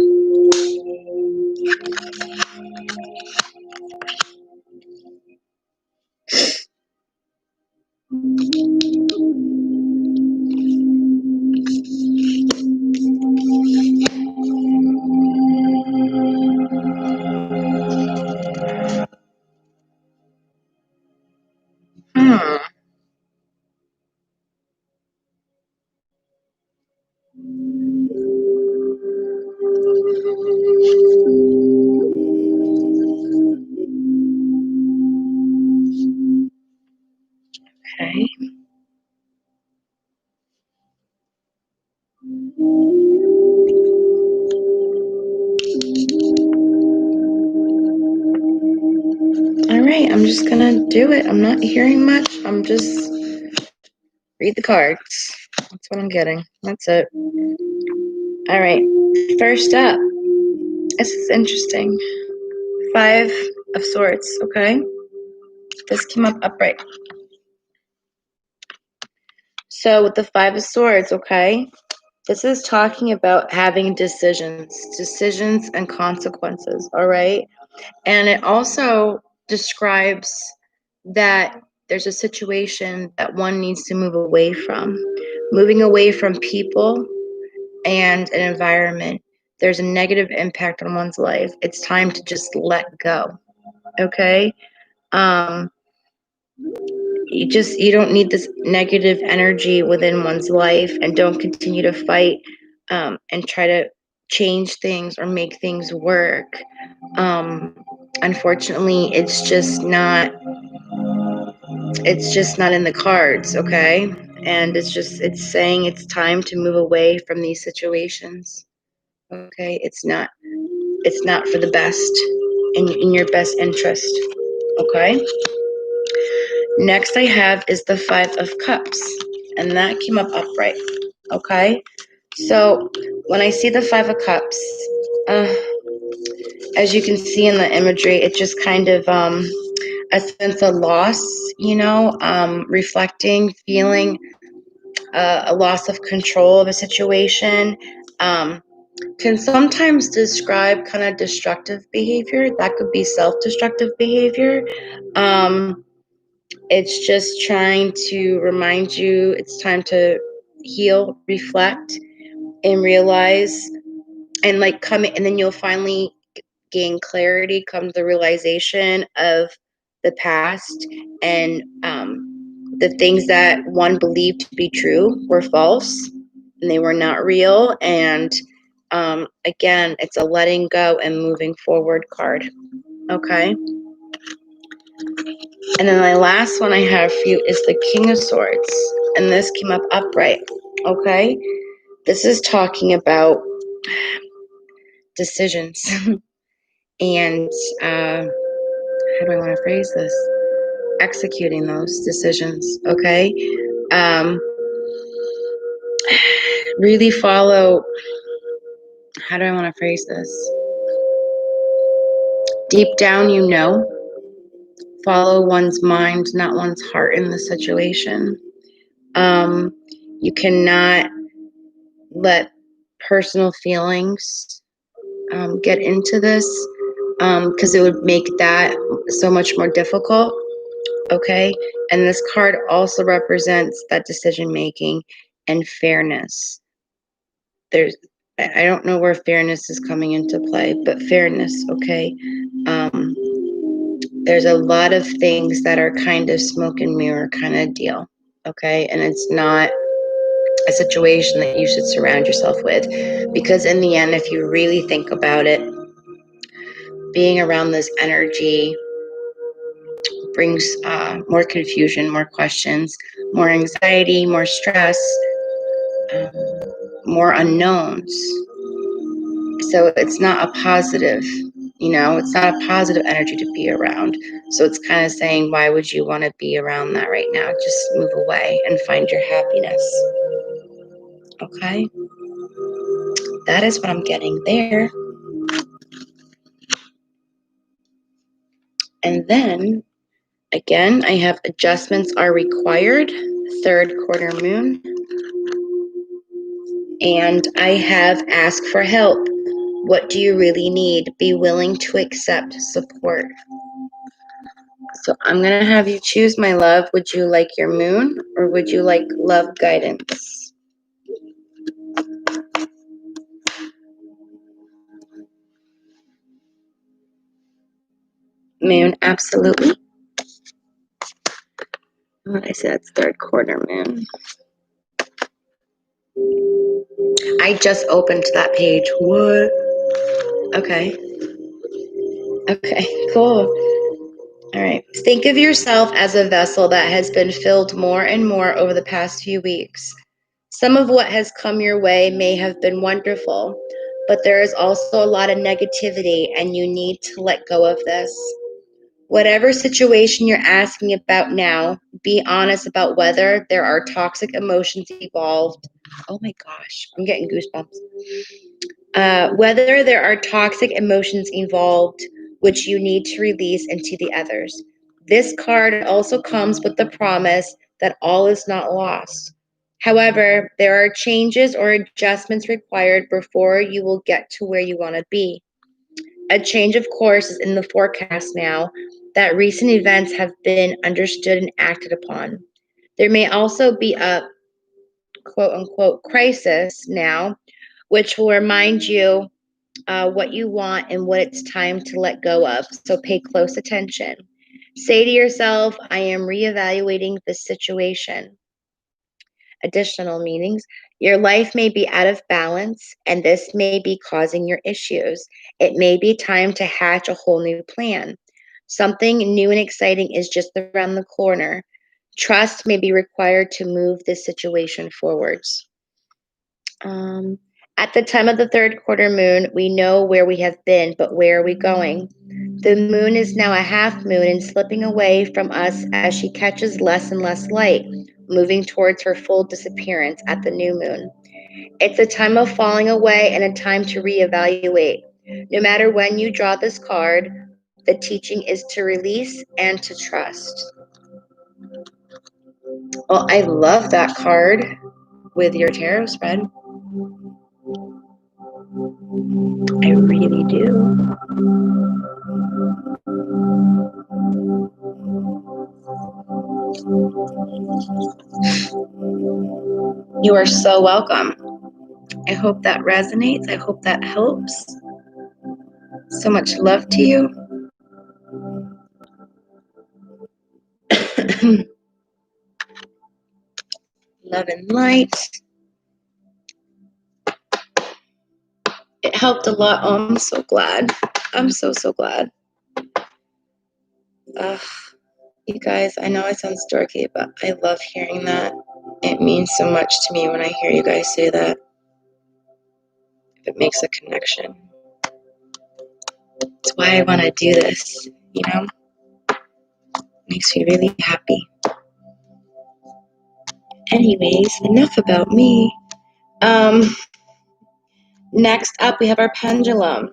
Okay. All right, I'm just gonna do it. I'm not hearing much. I'm just read the cards. That's what I'm getting. That's it. All right. First up, this is interesting. 5 of Swords. Okay. This came up upright. So with the 5 of Swords, okay, this is talking about having decisions and consequences. All right. And it also describes that there's a situation that one needs to move away from. Moving away from people and an environment. There's a negative impact on one's life. It's time to just let go. Okay? You don't need this negative energy within one's life, and don't continue to fight and try to change things or make things work. Unfortunately, it's just not in the cards, okay? And it's saying it's time to move away from these situations. Okay? It's not for the best in your best interest. Okay? Next I have is the 5 of Cups, and that came up upright. Okay? So when I see the 5 of Cups, as you can see in the imagery, it just kind of a sense of loss, reflecting, feeling a loss of control of a situation. Can sometimes describe kind of destructive behavior. That could be self-destructive behavior. It's just trying to remind you it's time to, heal, reflect, and realize, and like come, and then you'll finally gain clarity, come to the realization of the past, and the things that one believed to be true were false and they were not real. And again, it's a letting go and moving forward card. Okay. And then my last one I have for you is the King of Swords. And this came up upright. Okay. This is talking about decisions. And how do I want to phrase this? Executing those decisions. Okay. Really follow, how do I want to phrase this? Deep down, you know, follow one's mind, not one's heart in the situation. You cannot let personal feelings get into this, because it would make that so much more difficult. Okay. And this card also represents that decision making and fairness. I don't know where fairness is coming into play, but fairness. Okay. There's a lot of things that are kind of smoke and mirror kind of deal. Okay. And it's not a situation that you should surround yourself with, because in the end, if you really think about it, being around this energy brings more confusion, more questions, more anxiety, more stress, more unknowns. So it's not a positive, it's not a positive energy to be around. So it's kind of saying, why would you want to be around that right now? Just move away and find your happiness. Okay? That is what I'm getting there. And then, again, I have adjustments are required, third quarter moon. And I have ask for help. What do you really need? Be willing to accept support. So I'm going to have you choose, my love. Would you like your moon or would you like love guidance? Moon, absolutely. I said it's third quarter moon. I just opened that page. What? Okay. Okay, cool. All right. Think of yourself as a vessel that has been filled more and more over the past few weeks. Some of what has come your way may have been wonderful, but there is also a lot of negativity, and you need to let go of this. Whatever situation you're asking about now, be honest about whether there are toxic emotions involved. Oh my gosh, I'm getting goosebumps. Whether there are toxic emotions involved, which you need to release into the others. This card also comes with the promise that all is not lost. However, there are changes or adjustments required before you will get to where you want to be. A change of course is in the forecast now that recent events have been understood and acted upon. There may also be a quote unquote crisis now, which will remind you what you want and what it's time to let go of. So pay close attention. Say to yourself, I am reevaluating this situation. Additional meanings. Your life may be out of balance, and this may be causing your issues. It may be time to hatch a whole new plan. Something new and exciting is just around the corner. Trust may be required to move this situation forwards. At the time of the third quarter moon, we know where we have been, but where are we going? The moon is now a half moon and slipping away from us as she catches less and less light, moving towards her full disappearance at the new moon. It's a time of falling away and a time to reevaluate. No matter when you draw this card, the teaching is to release and to trust. Well, I love that card with your tarot spread. I really do. You are so welcome. I hope that resonates. I hope that helps. So much love to you. Love and light. It helped a lot. Oh, I'm so glad. I'm so glad. You guys, I know it sounds dorky, but I love hearing that. It means so much to me when I hear you guys say that. It makes a connection. That's why I want to do this, you know? Makes me really happy. Anyways, enough about me. Next up, we have our pendulum.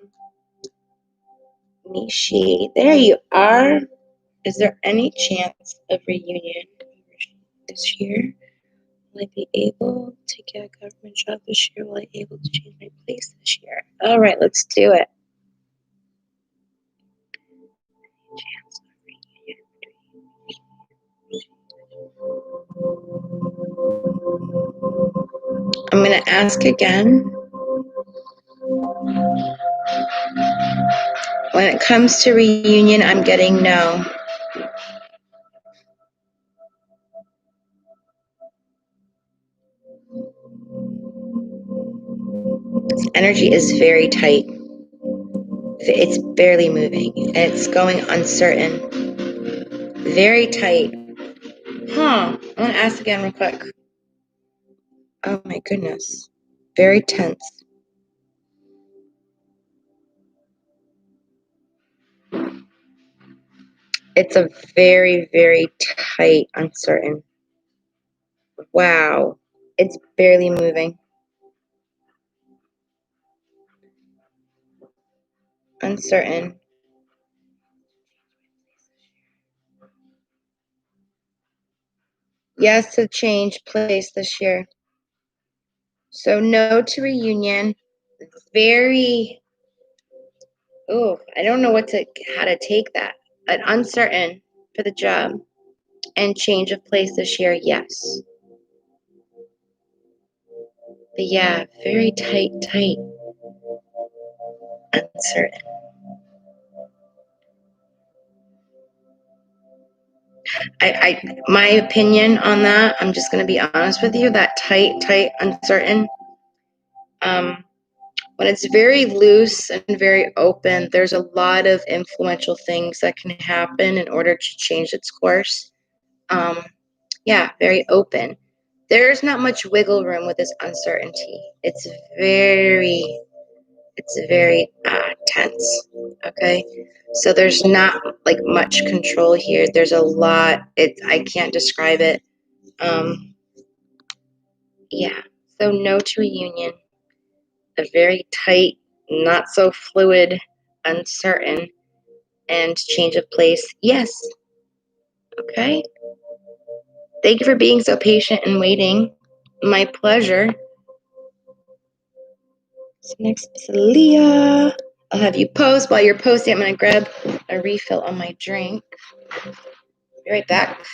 Nishi, there you are. Is there any chance of reunion this year? Will I be able to get a government job this year? Will I be able to change my place this year? All right, let's do it. I'm going to ask again. When it comes to reunion, I'm getting no. This energy is very tight. It's barely moving, and it's going uncertain. Very tight. I'm going to ask again real quick. Oh my goodness. Very tense. It's a very, very tight, uncertain. Wow. It's barely moving. Uncertain. Yes to change place this year. So no to reunion. Very, I don't know how to take that. But uncertain for the job. And change of place this year, yes. But yeah, very tight. Uncertain. My opinion on that, I'm just going to be honest with you, that tight, uncertain. When it's very loose and very open, there's a lot of influential things that can happen in order to change its course. Very open. There's not much wiggle room with this uncertainty. It's very tense. Okay, so there's not like much control here. There's a lot. I can't describe it. So no to reunion. A very tight, not so fluid, uncertain, and change of place. Yes. Okay. Thank you for being so patient and waiting. My pleasure. So next is Leah. I'll have you post. While you're posting, I'm going to grab a refill on my drink. Be right back.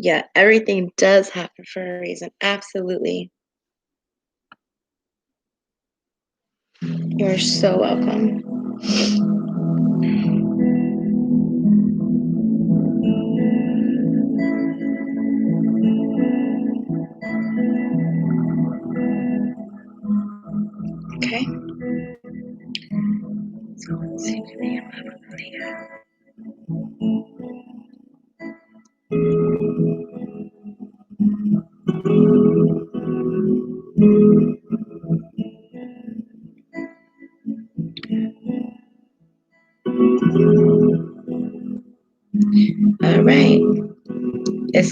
Yeah, everything does happen for a reason. Absolutely. You're so welcome. Okay. So let's see what they have.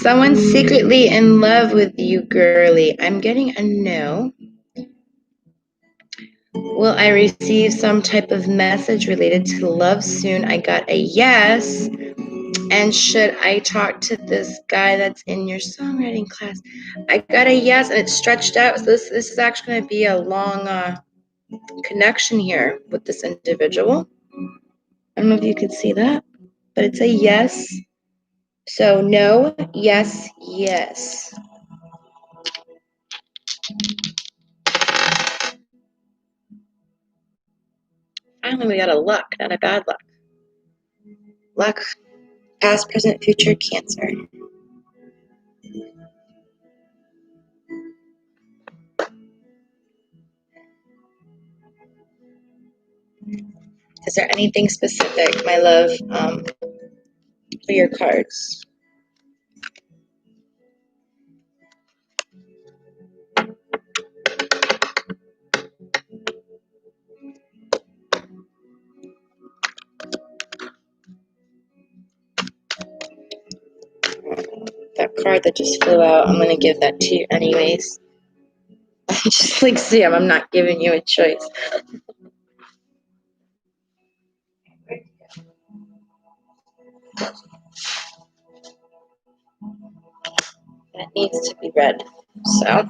Someone secretly in love with you, girly. I'm getting a no. Will I receive some type of message related to love soon? I got a yes. And should I talk to this guy that's in your songwriting class? I got a yes, and it's stretched out. So this is actually going to be a long connection here with this individual. I don't know if you can see that, but it's a yes. So no, yes, yes. Finally, we got a luck, not a bad luck. Luck, past, present, future, Cancer. Is there anything specific, my love, for your cards? That card that just flew out, I'm going to give that to you anyways. Just like Sam, I'm not giving you a choice. That needs to be read. So,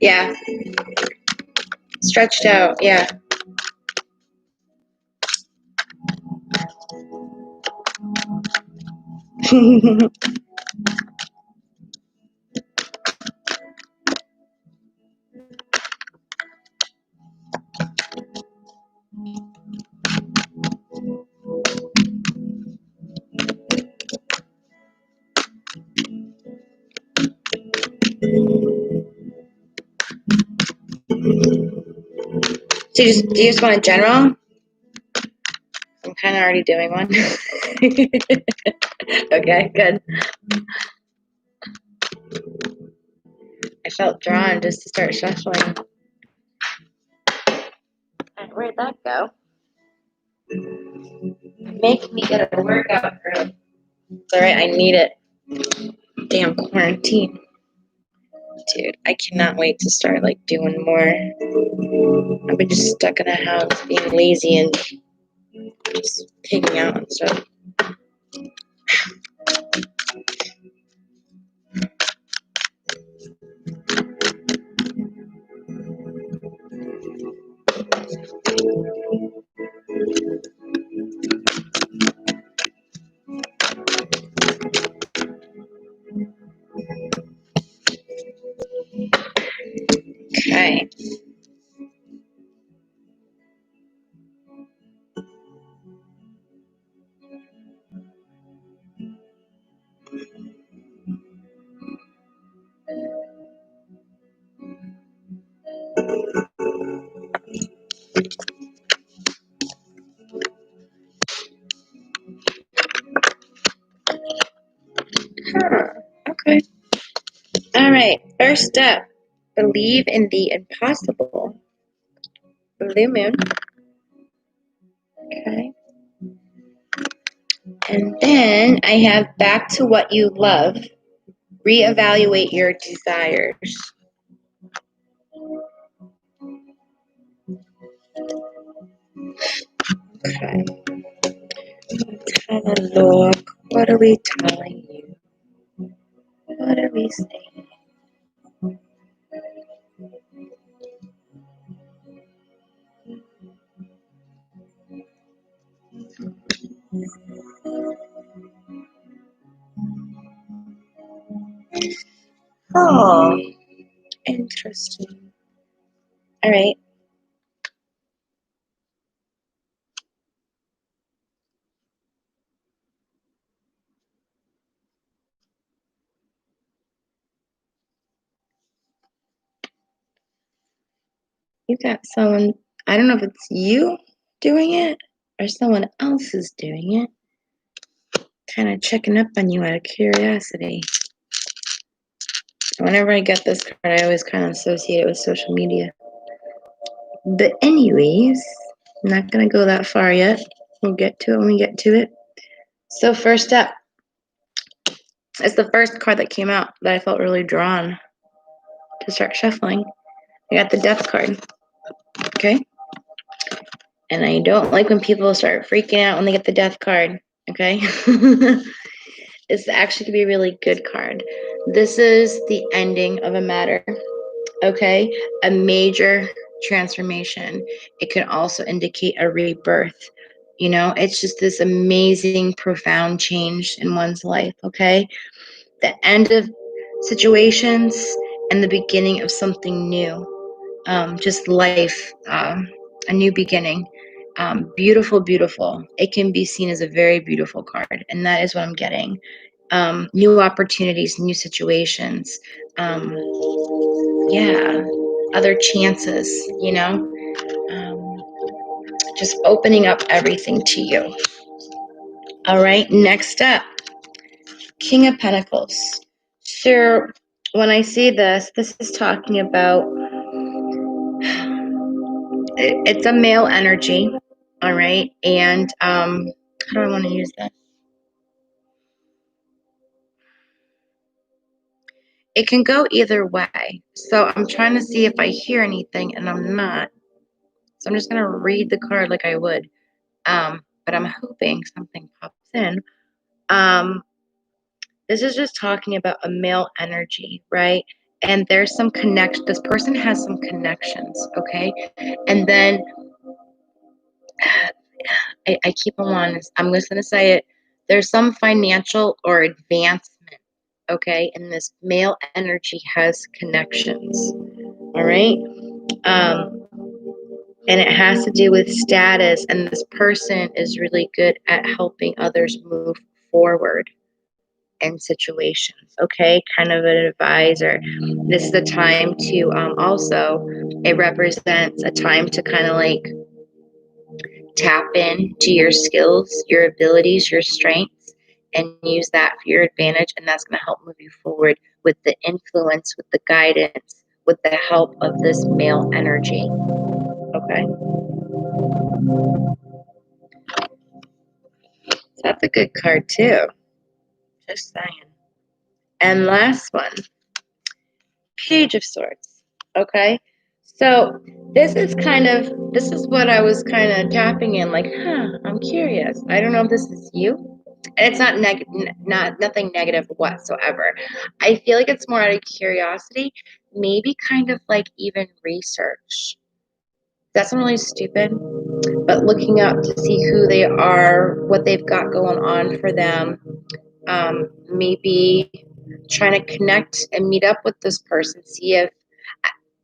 yeah, stretched out, yeah. So do you just want a general? I'm kind of already doing one. Okay, good. I felt drawn just to start shuffling. Where'd that go? Make me get a workout, girl. It's alright, I need it. Damn quarantine. Dude, I cannot wait to start like doing more. I've been just stuck in a house being lazy and just pigging out and stuff. Okay. Okay. All right. First step, believe in the impossible. Blue moon. Okay. And then I have back to what you love. Reevaluate your desires. Okay. Let's have a look. What are we telling you? What are we saying? Oh, interesting. All right. You got someone, I don't know if it's you doing it or someone else is doing it. kind of checking up on you out of curiosity. Whenever I get this card, I always kind of associate it with social media. But anyways, I'm not going to go that far yet. We'll get to it when we get to it. So first up, it's the first card that came out that I felt really drawn to start shuffling. I got the Death card. Okay? And I don't like when people start freaking out when they get the Death card. Okay? This actually could be a really good card. This is the ending of a matter. Okay? A major transformation. It can also indicate a rebirth. You know, it's just this amazing, profound change in one's life. Okay? The end of situations and the beginning of something new. Just life, a new beginning. Beautiful, beautiful. It can be seen as a very beautiful card, and that is what I'm getting. New opportunities, new situations. Yeah, other chances, you know. Just opening up everything to you. All right, next up, King of Pentacles. So when I see this, this is talking about, it's a male energy, all right? And how do I want to use that? It can go either way. So I'm trying to see if I hear anything, and I'm not. So I'm just going to read the card like I would. But I'm hoping something pops in. This is just talking about a male energy, right? And there's some connection. This person has some connections, okay? And then I keep them honest. I'm just going to say it. There's some financial or advancement, okay? And this male energy has connections, all right? And it has to do with status. And this person is really good at helping others move forward in situations, okay? Kind of an advisor. This is a time to also, it represents a time to kind of like tap into your skills, your abilities, your strengths, and use that for your advantage. And that's going to help move you forward with the influence, with the guidance, with the help of this male energy. Okay. So that's a good card too. Just saying. And last one, Page of Swords. Okay. So this is what I was kind of tapping in, like, I'm curious. I don't know if this is you. And it's not nothing negative whatsoever. I feel like it's more out of curiosity, maybe kind of like even research. That's not really stupid, but looking up to see who they are, what they've got going on for them. Maybe trying to connect and meet up with this person, see if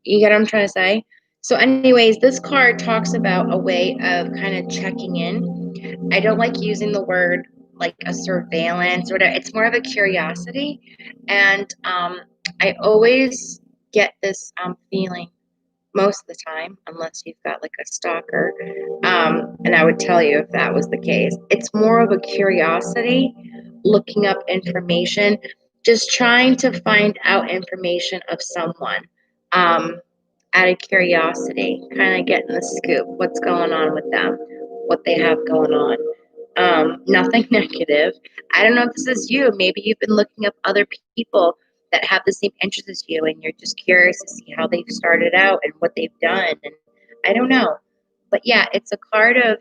you get what I'm trying to say. So anyways, this card talks about a way of kind of checking in. I don't like using the word like a surveillance or whatever. It's more of a curiosity. And I always get this feeling most of the time, unless you've got like a stalker. And I would tell you if that was the case. It's more of a curiosity, looking up information, just trying to find out information of someone. Out of curiosity, kind of getting the scoop, what's going on with them, what they have going on. Nothing negative. I don't know if this is you. Maybe you've been looking up other people that have the same interests as you, and you're just curious to see how they've started out and what they've done. And I don't know. But yeah, it's a card of,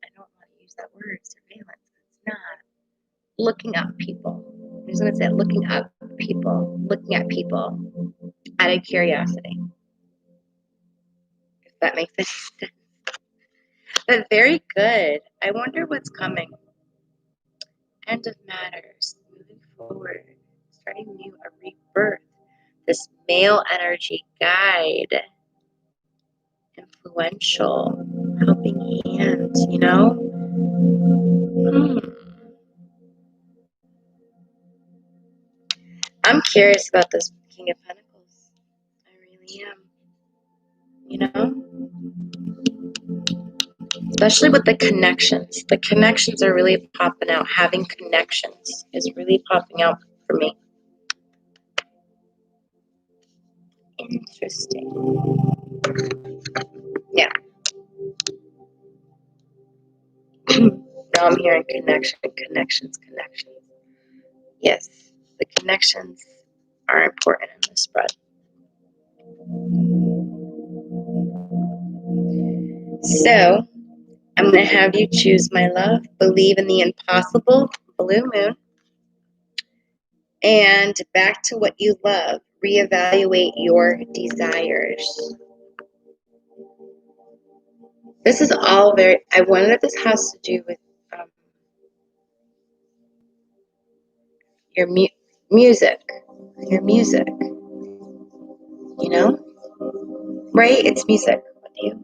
I don't want to use that word, surveillance. It's not. Looking up people. I'm just going to say looking up people, looking at people out of curiosity. If that makes any sense. But very good. I wonder what's coming. End of matters. Moving forward. Starting new, a rebirth. This male energy guide. Influential. Helping hands, you know? I'm curious about this King of Pentacles. I really am. You know? especially with the connections. The connections are really popping out. Having connections is really popping out for me. Interesting. Yeah. Now I'm hearing connections. Yes, the connections are important in this spread. So, I'm going to have you choose, my love, believe in the impossible, blue moon, and back to what you love, reevaluate your desires. This is all very, I wonder if this has to do with your music, you know? Right? It's music with you.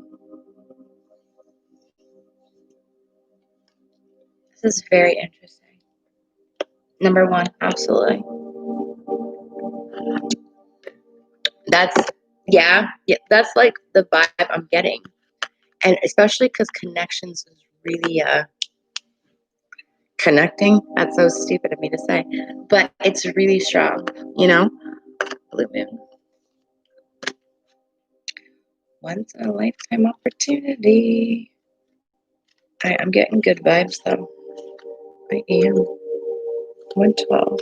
This is very interesting. Number one, absolutely. Yeah, that's like the vibe I'm getting. And especially because connections is really connecting. That's so stupid of me to say. But it's really strong, you know? Blue moon. Once in a lifetime opportunity. I'm getting good vibes though. I am. 112.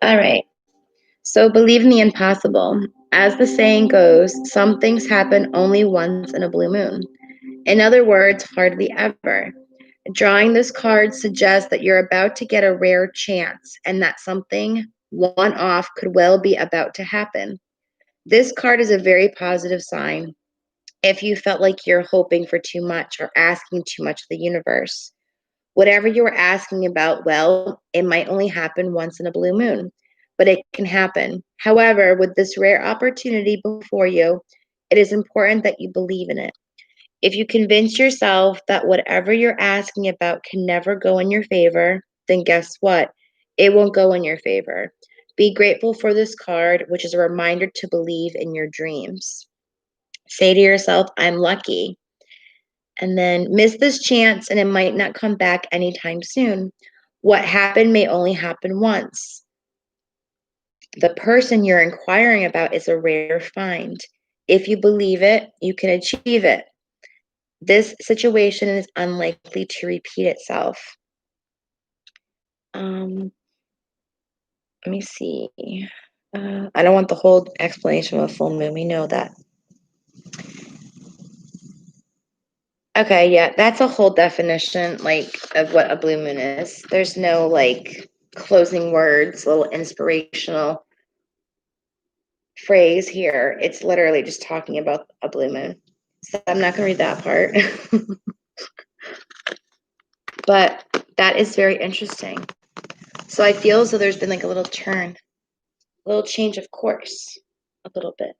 All right. So believe in the impossible. As the saying goes, some things happen only once in a blue moon. In other words, hardly ever. Drawing this card suggests that you're about to get a rare chance and that something one off could well be about to happen. This card is a very positive sign if you felt like you're hoping for too much or asking too much of the universe. Whatever you were asking about, well, it might only happen once in a blue moon, but it can happen. However, with this rare opportunity before you, it is important that you believe in it. If you convince yourself that whatever you're asking about can never go in your favor, then guess what? It won't go in your favor. Be grateful for this card, which is a reminder to believe in your dreams. Say to yourself, I'm lucky. And then miss this chance and it might not come back anytime soon. What happened may only happen once. The person you're inquiring about is a rare find. If you believe it, you can achieve it. This situation is unlikely to repeat itself. Let me see. I don't want the whole explanation of a full moon. We know that. Okay, yeah, that's a whole definition, like, of what a blue moon is. There's no, like, closing words, little inspirational phrase here. It's literally just talking about a blue moon. So I'm not going to read that part. But that is very interesting. So I feel as though there's been like a little turn, a little change of course, a little bit.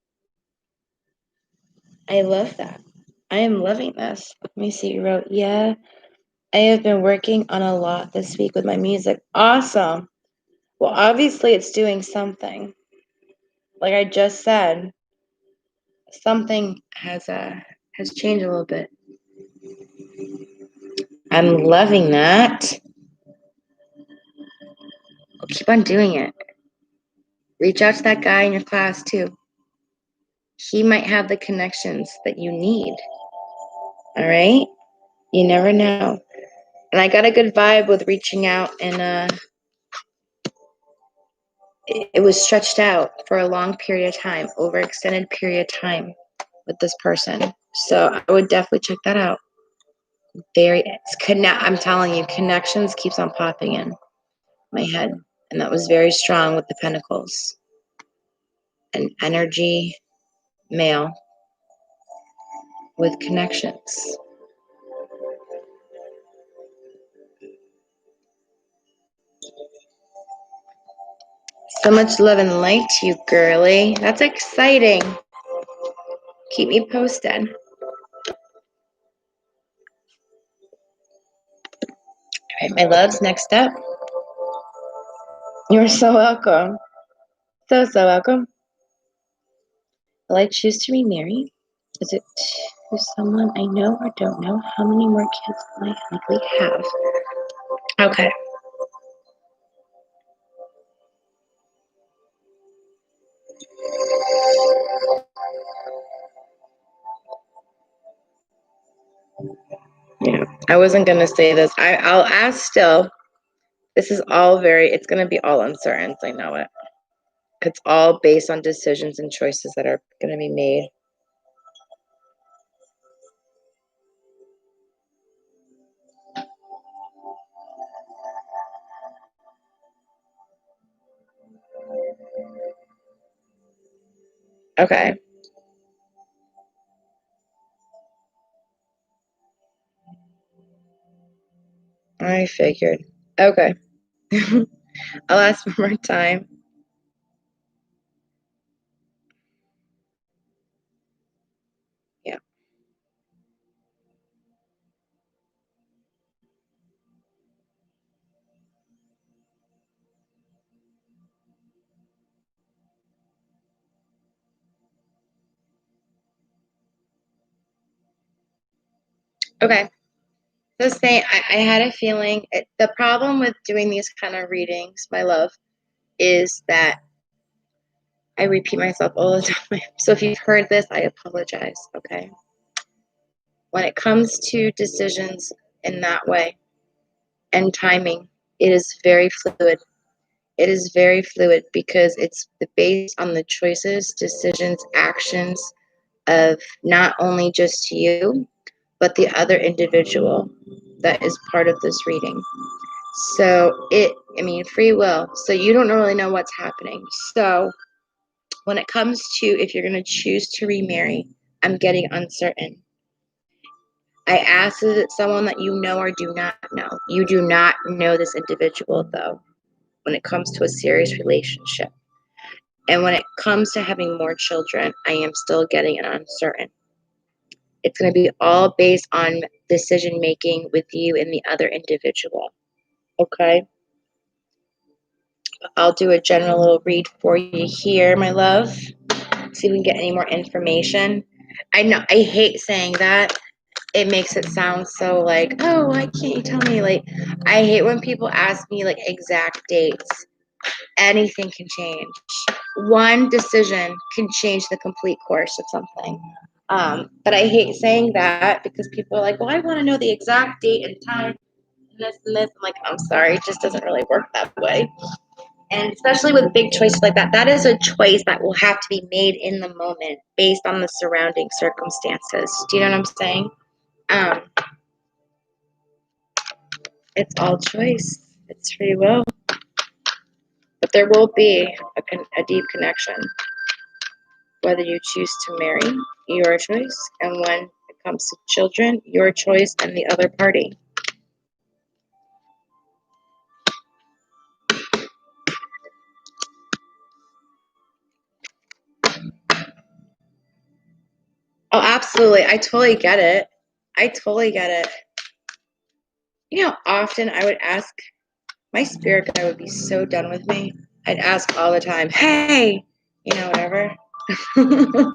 I love that. I am loving this. Let me see. You wrote, yeah, I have been working on a lot this week with my music. Awesome. Well, obviously it's doing something. Like I just said, something has changed a little bit. I'm loving that. Well, keep on doing it. Reach out to that guy in your class too. He might have the connections that you need. All right? You never know. And I got a good vibe with reaching out, and it was stretched out for a long period of time, over extended period of time with this person. So I would definitely check that out. I'm telling you, connections keeps on popping in my head. And that was very strong with the pentacles. An energy male with connections. So much love and light to you, girly. That's exciting. Keep me posted. All right, my loves, next up. You're so welcome. So welcome. Will I choose to remarry? Is it to someone I know or don't know? How many more kids will I likely have? Okay. Yeah, I wasn't gonna say this. I'll ask still. This is all it's gonna be all uncertain. I know it. It's all based on decisions and choices that are gonna be made. Okay. I figured. Okay. I'll ask one more time. Yeah. Okay. So say I had a feeling the problem with doing these kind of readings, my love, is that I repeat myself all the time. So if you've heard this, I apologize. Okay. When it comes to decisions in that way and timing, it is very fluid. It is very fluid because it's based on the choices, decisions, actions of not only just you, but the other individual that is part of this reading. So free will. So you don't really know what's happening. So when it comes to if you're going to choose to remarry, I'm getting uncertain. I asked, is it someone that you know or do not know? You do not know this individual, though, when it comes to a serious relationship. And when it comes to having more children, I am still getting an uncertain. It's going to be all based on decision making with you and the other individual. Okay? I'll do a general little read for you here, my love. See if we can get any more information. I know I hate saying that. It makes it sound so like, oh, why can't you tell me? Like, I hate when people ask me like exact dates. Anything can change. One decision can change the complete course of something. But I hate saying that because people are like, well, I want to know the exact date and time and this and this. I'm like, I'm sorry, it just doesn't really work that way. And especially with big choices like that, that is a choice that will have to be made in the moment based on the surrounding circumstances. Do you know what I'm saying? Um, it's all choice. It's free will. But there will be a deep connection, whether you choose to marry, your choice, and when it comes to children, your choice and the other party. Oh, absolutely. I totally get it. I totally get it. You know, often I would ask, my spirit guide would be so done with me. I'd ask all the time, hey, whatever. Oh,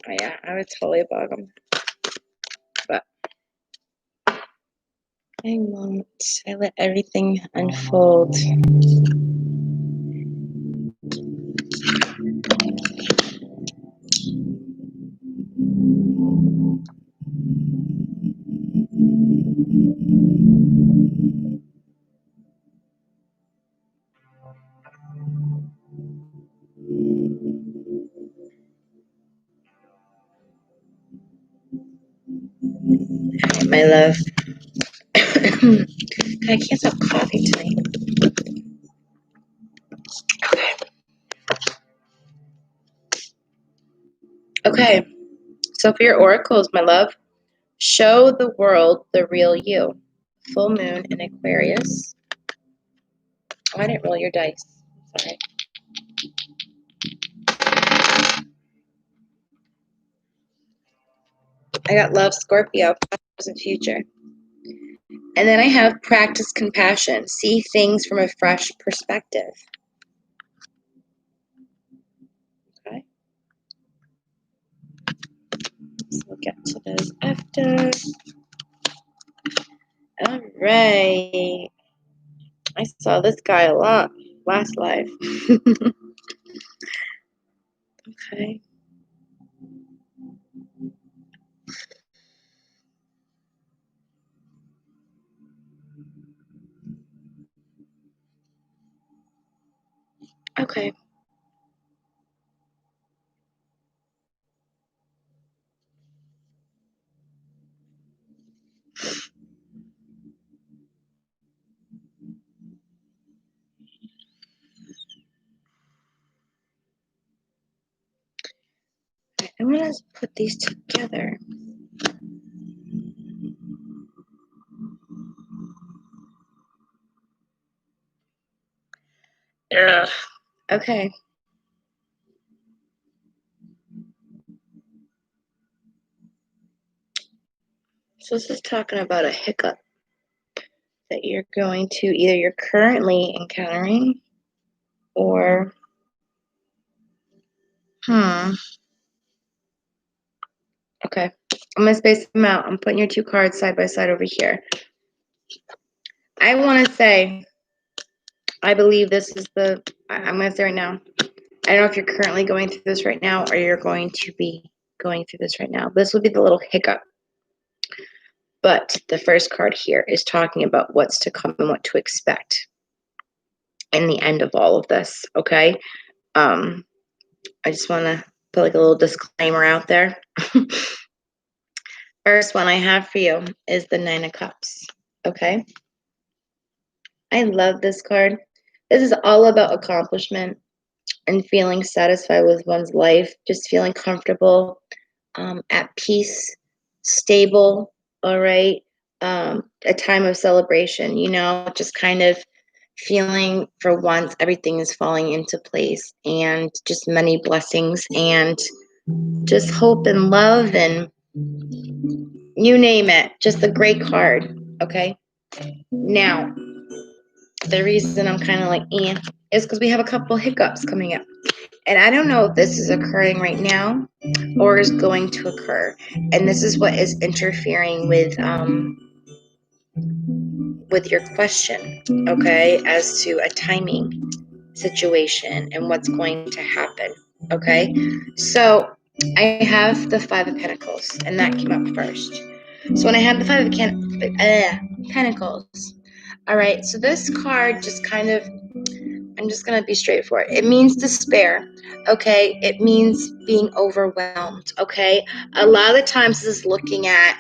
yeah, I would totally bug them. But I won't. I let everything unfold. My love. I can't stop coughing tonight. Okay. Okay. So for your oracles, my love, show the world the real you. Full moon in Aquarius. Oh, I didn't roll your dice. Sorry. I got love, Scorpio, present, future. And then I have practice compassion. See things from a fresh perspective. Okay. So we'll get to those after. All right. I saw this guy a lot last live. Okay. Okay. I'm gonna put these together. Ugh. Okay. So this is talking about a hiccup that you're going to you're currently encountering or okay. I'm gonna space them out. I'm putting your two cards side by side over here. I want to say, I believe this is I'm gonna say right now. I don't know if you're currently going through this right now or you're going to be going through this right now. This would be the little hiccup. But the first card here is talking about what's to come and what to expect in the end of all of this. Okay. I just want to put like a little disclaimer out there. First one I have for you is the Nine of Cups. Okay. I love this card. This is all about accomplishment and feeling satisfied with one's life, just feeling comfortable, at peace, stable, all right. A time of celebration, just kind of feeling for once everything is falling into place and just many blessings and just hope and love and you name it. Just a great card. Okay. Now, the reason I'm kind of like, is because we have a couple hiccups coming up. And I don't know if this is occurring right now or is going to occur. And this is what is interfering with your question, okay, as to a timing situation and what's going to happen. Okay. So I have the Five of Pentacles, and that came up first. So when I had the Five of Pentacles, all right, so this card just kind of, I'm just going to be straightforward. It means despair. Okay. It means being overwhelmed. Okay. A lot of the times this is looking at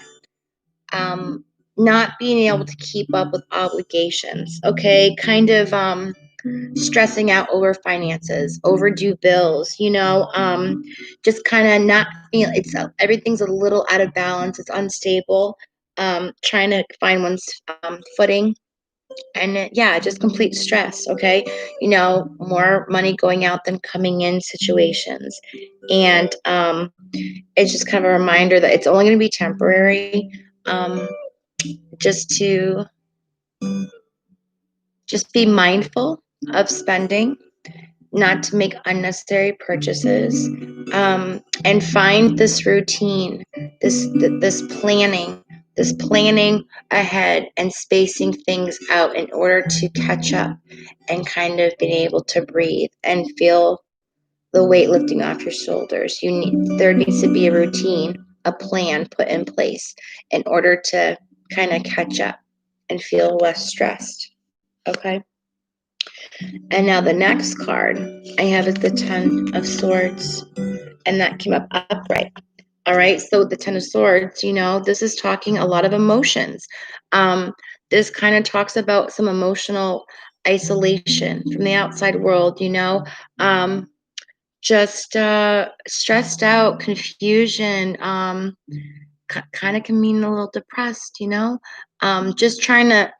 not being able to keep up with obligations. Okay. Kind of stressing out over finances, overdue bills, just kind of not feel everything's a little out of balance. It's unstable. Trying to find one's footing and just complete stress. Okay. More money going out than coming in situations. And it's just kind of a reminder that it's only going to be temporary. Just to just be mindful of spending, not to make unnecessary purchases, and find this routine, this planning ahead and spacing things out in order to catch up and kind of being able to breathe and feel the weight lifting off your shoulders. There needs to be a routine, a plan put in place in order to kind of catch up and feel less stressed. Okay. And now the next card I have is the Ten of Swords, and that came up upright. All right. So the Ten of Swords, this is talking a lot of emotions. This kind of talks about some emotional isolation from the outside world, just stressed out, confusion, kind of can mean a little depressed, just trying to,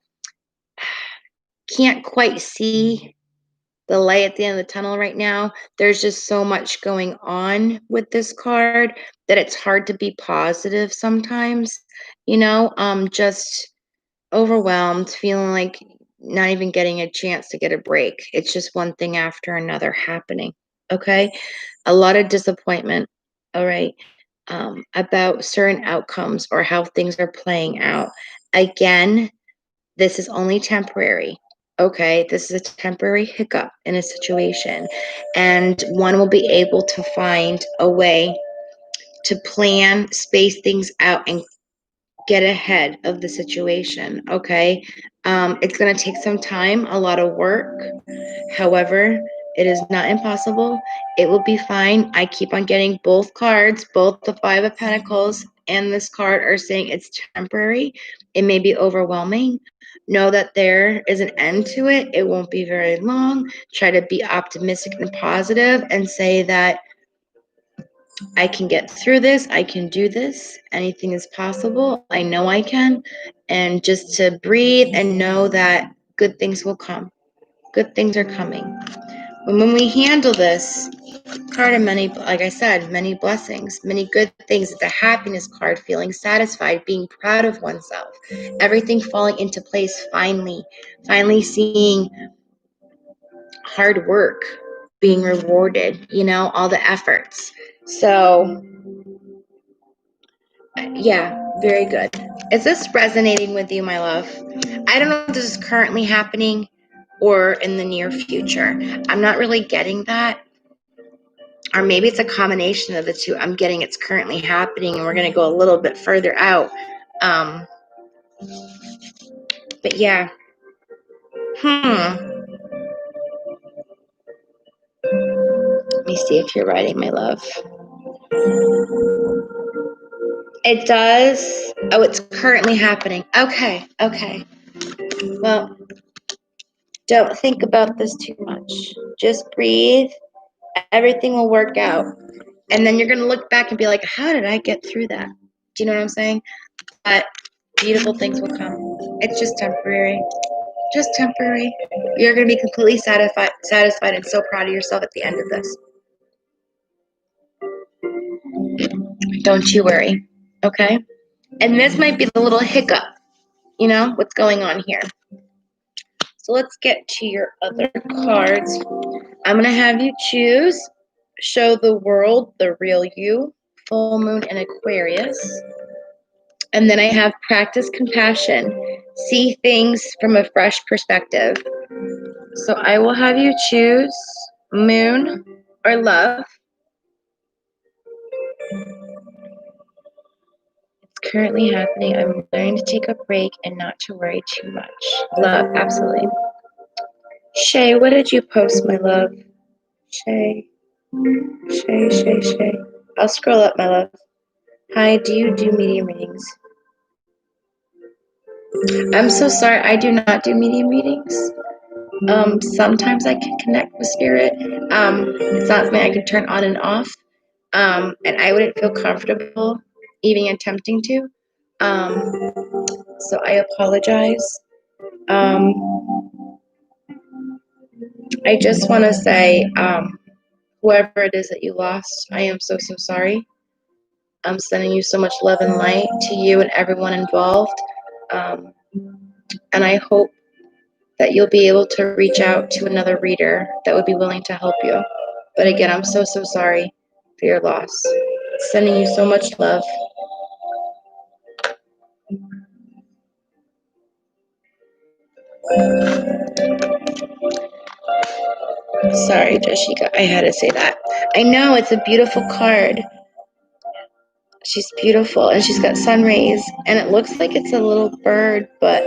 can't quite see the light at the end of the tunnel right now. There's just so much going on with this card that it's hard to be positive sometimes, just overwhelmed, feeling like not even getting a chance to get a break. It's just one thing after another happening. Okay. A lot of disappointment. All right. About certain outcomes or how things are playing out. Again, this is only temporary. Okay. This is a temporary hiccup in a situation. And one will be able to find a way to plan, space things out, and get ahead of the situation. Okay. It's going to take some time, a lot of work. However, it is not impossible. It will be fine. I keep on getting both cards, both the Five of Pentacles and this card are saying it's temporary. It may be overwhelming. Know that there is an end to it. It won't be very long. Try to be optimistic and positive and say that I can get through this. I can do this. Anything is possible. I know I can. And just to breathe and know that good things will come. Good things are coming. When we handle this card of many, like I said, many blessings, many good things. It's a happiness card, feeling satisfied, being proud of oneself, everything falling into place finally seeing hard work being rewarded, all the efforts. So yeah, very good. Is this resonating with you, my love? I don't know if this is currently happening or in the near future. I'm not really getting that. Or maybe it's a combination of the two. I'm getting it's currently happening and we're going to go a little bit further out. But yeah. Let me see if you're writing, my love. It does. Oh, it's currently happening. Okay. Well, don't think about this too much. Just breathe. Everything will work out. And then you're going to look back and be like, how did I get through that? Do you know what I'm saying? But beautiful things will come. It's just temporary. Just temporary. You're going to be completely satisfied and so proud of yourself at the end of this. Don't you worry. Okay? And this might be the little hiccup. What's going on here. So let's get to your other cards. I'm going to have you choose Show the World the Real You, Full Moon in Aquarius. And then I have Practice Compassion, See Things from a Fresh Perspective. So I will have you choose Moon or Love. It's currently happening. I'm learning to take a break and not to worry too much. Love, absolutely. Shay, what did you post, my love? Shay. I'll scroll up, my love. Hi, do you do medium readings? I'm so sorry, I do not do medium readings. Sometimes I can connect with spirit. It's not something I can turn on and off. And I wouldn't feel comfortable even attempting to. So I apologize. I just want to say, whoever it is that you lost, I am so sorry. I'm sending you so much love and light to you and everyone involved. And I hope that you'll be able to reach out to another reader that would be willing to help you. But again, I'm so sorry for your loss. Sending you so much love. Sorry, Jessica, I had to say that. I know, it's a beautiful card. She's beautiful, and she's got sun rays, and it looks like it's a little bird, but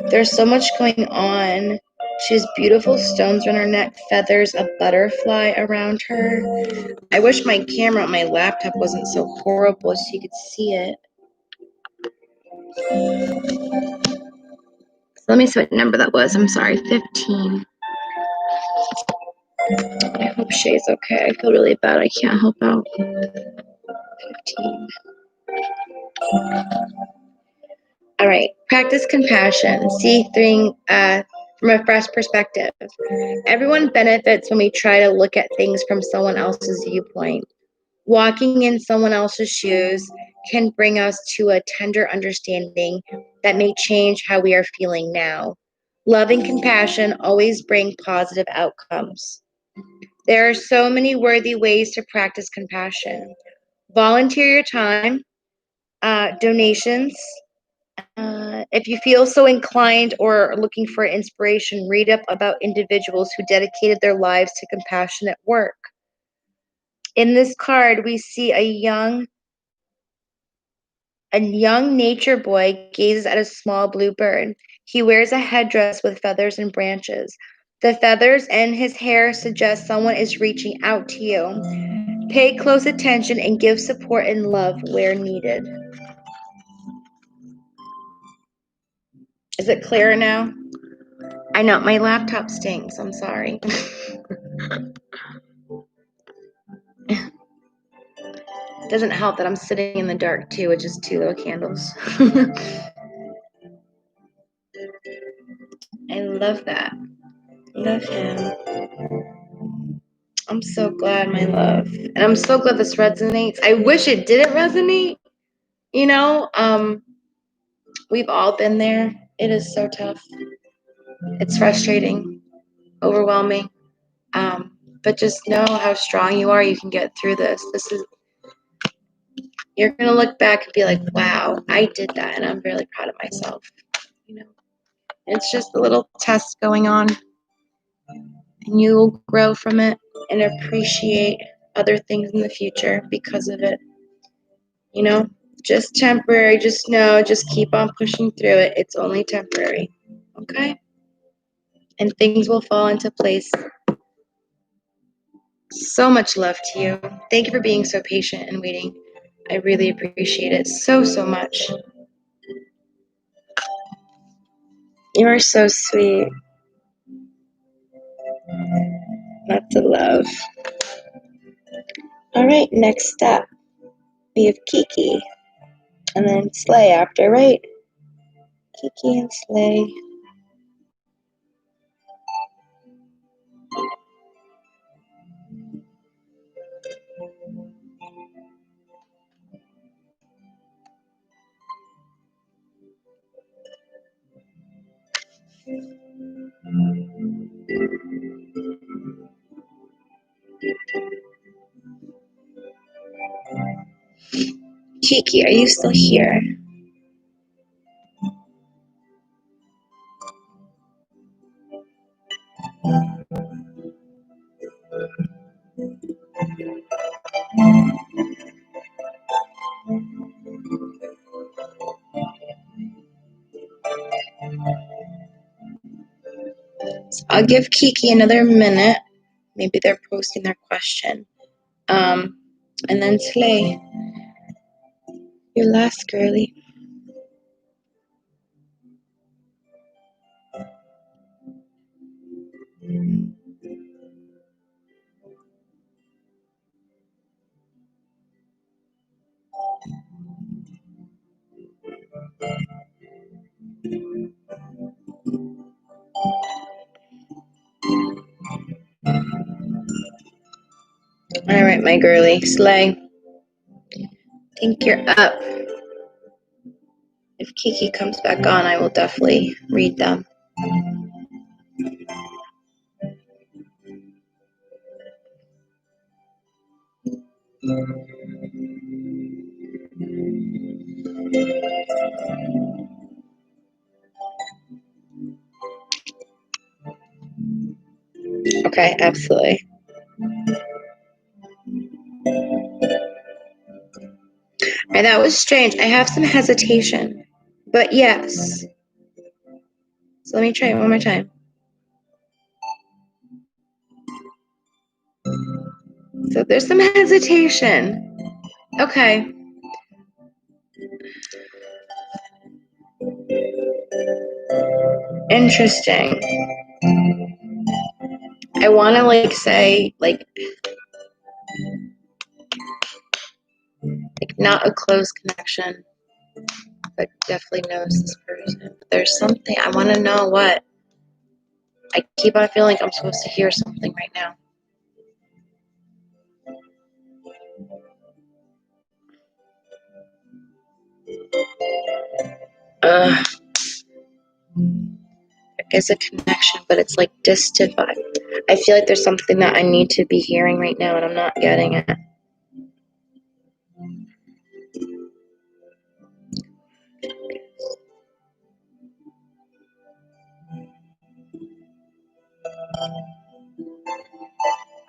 there's so much going on. She has beautiful stones on her neck, feathers, a butterfly around her. I wish my camera on my laptop wasn't so horrible so you could see it. So let me see what number that was. I'm sorry, 15. I hope Shay's okay. I feel really bad. I can't help out. 15. All right. Practice compassion. See things from a fresh perspective. Everyone benefits when we try to look at things from someone else's viewpoint. Walking in someone else's shoes can bring us to a tender understanding that may change how we are feeling now. Love and compassion always bring positive outcomes. There are so many worthy ways to practice compassion. Volunteer your time, donations. If you feel so inclined or looking for inspiration, read up about individuals who dedicated their lives to compassionate work. In this card, we see a young nature boy gazes at a small blue bird. He wears a headdress with feathers and branches. The feathers and his hair suggest someone is reaching out to you. Pay close attention and give support and love where needed. Is it clearer now? I know, my laptop stinks. I'm sorry. It doesn't help that I'm sitting in the dark too with just two little candles. I love that. Love him. I'm so glad, my love. And I'm so glad this resonates. I wish it didn't resonate. You know, we've all been there. It is so tough. It's frustrating, overwhelming. But just know how strong you are. You can get through this. You're going to look back and be like, wow, I did that. And I'm really proud of myself. You know, it's just a little test going on. And you'll grow from it and appreciate other things in the future because of it. You know, just temporary. Just know, just keep on pushing through it. It's only temporary. Okay? And things will fall into place. So much love to you. Thank you for being so patient and waiting. I really appreciate it so, so much. You are so sweet. Lots of love. All right, next up, we have Kiki. And then Slay after, right? Kiki and Slay. Kiki, are you still here? So I'll give Kiki another minute. Maybe they're posting their question. And then Slay, your last girly. All right, my girly. Slay. I think you're up. If Kiki comes back on, I will definitely read them. Okay, absolutely. And that was strange. I have some hesitation, but yes. So let me try it one more time. So there's some hesitation. Okay. Interesting. I want to say not a close connection, but definitely knows this person. But there's something I want to know what. I keep on feeling like I'm supposed to hear something right now. There is a connection, but it's like distant. I feel like there's something that I need to be hearing right now, and I'm not getting it.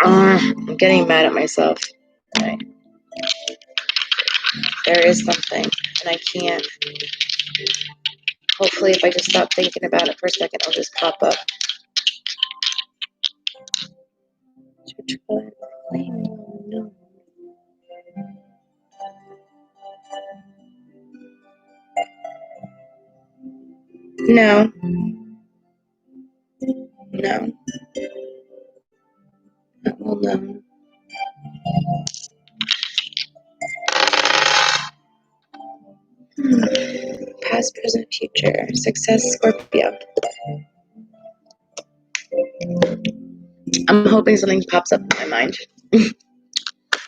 I'm getting mad at myself. Right. There is something, and I can't. Hopefully, if I just stop thinking about it for a second, it'll just pop up. No. No. Well, no. Past, present, future. Success, Scorpio. I'm hoping something pops up in my mind.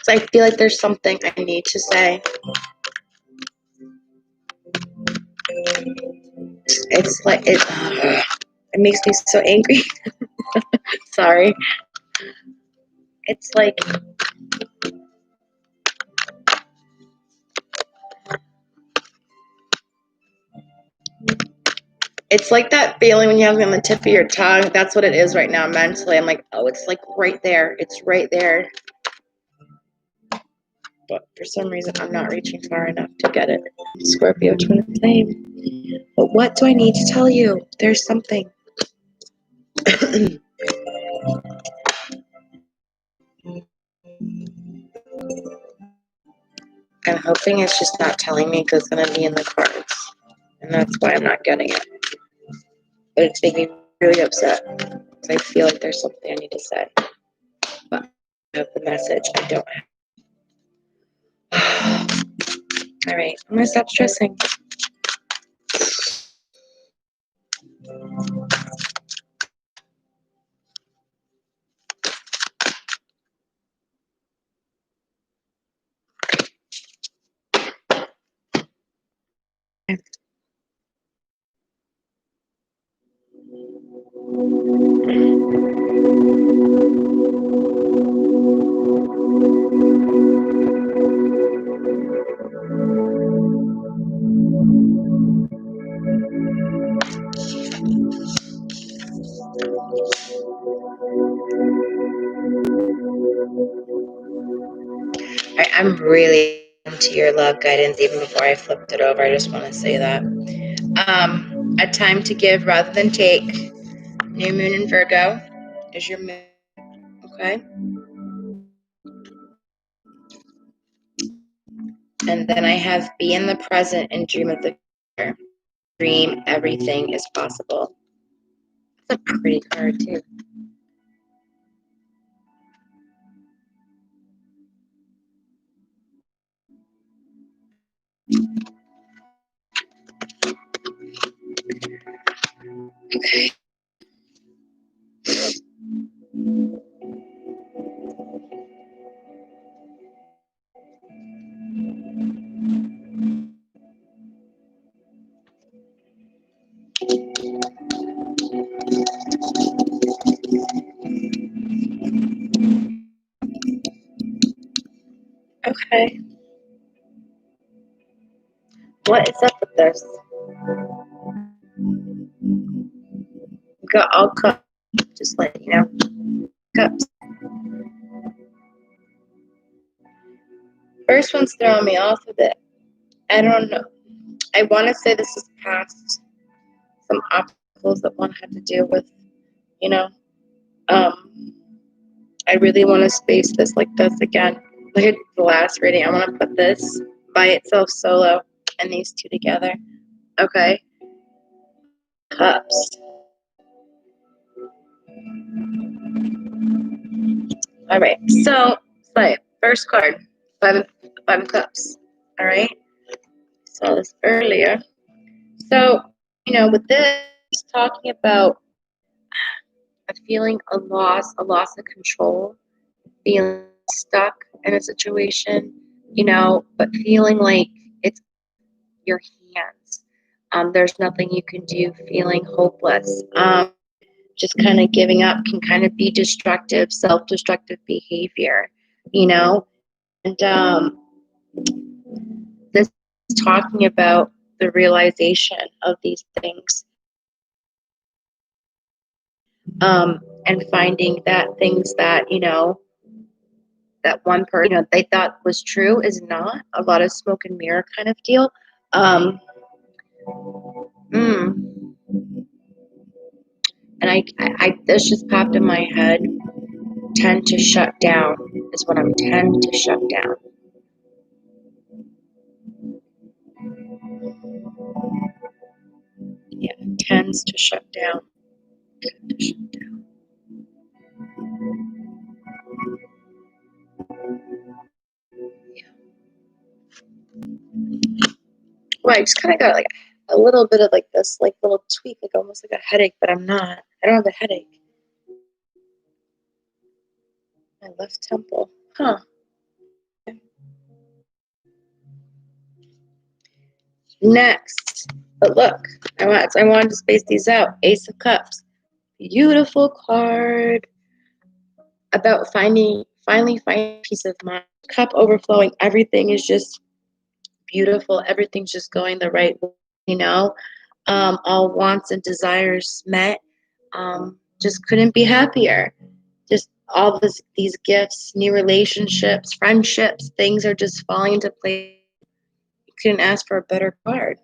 So I feel like there's something I need to say. It's like it makes me so angry. Sorry. It's like that feeling when you have it on the tip of your tongue. That's what it is right now mentally. I'm like, oh, it's like right there. It's right there. But for some reason, I'm not reaching far enough to get it. Scorpio twin flame. But what do I need to tell you? There's something. I'm hoping it's just not telling me because it's going to be in the cards. And that's why I'm not getting it. But it's making me really upset. Because I feel like there's something I need to say. But I have the message. I don't have. All right. I'm going to stop stressing. I'm really into your love guidance even before I flipped it over. I just want to say that. A time to give rather than take. New moon in Virgo is your moon. Okay. And then I have be in the present and dream of the future. Dream everything is possible. That's a pretty card too. Okay. Okay. What is up with this? We've got all cups. Just letting you know. Cups. First one's throwing me off a bit. I don't know. I want to say this is past some obstacles that one had to deal with, you know. I really want to space this like this again. Look at the last reading. I want to put this by itself solo and these two together. Okay. Cups. All right. So, first card, five of cups. All right. Saw this earlier. So, with this, talking about a feeling a loss of control, feeling stuck in a situation, but feeling like it's your hands. There's nothing you can do, feeling hopeless. Just kind of giving up can kind of be destructive, self-destructive behavior, you know? And this is talking about the realization of these things, and finding that things that, that one person, they thought was true is not. A lot of smoke and mirror kind of deal. Um, mm, and this just popped in my head. Tend to shut down is what I'm tend to shut down. Yeah, tends to shut down. To shut down. Yeah. Well, I just kind of got like a little bit of like this, like little tweak, like almost like a headache, but I'm not. I don't have a headache. My left temple. Huh. Next. But look, I wanted to space these out. Ace of Cups. Beautiful card about finally finding peace of mind. Cup overflowing. Everything is just beautiful. Everything's just going the right way, all wants and desires met. Just couldn't be happier. Just all these gifts, new relationships, friendships, things are just falling into place. You couldn't ask for a better card,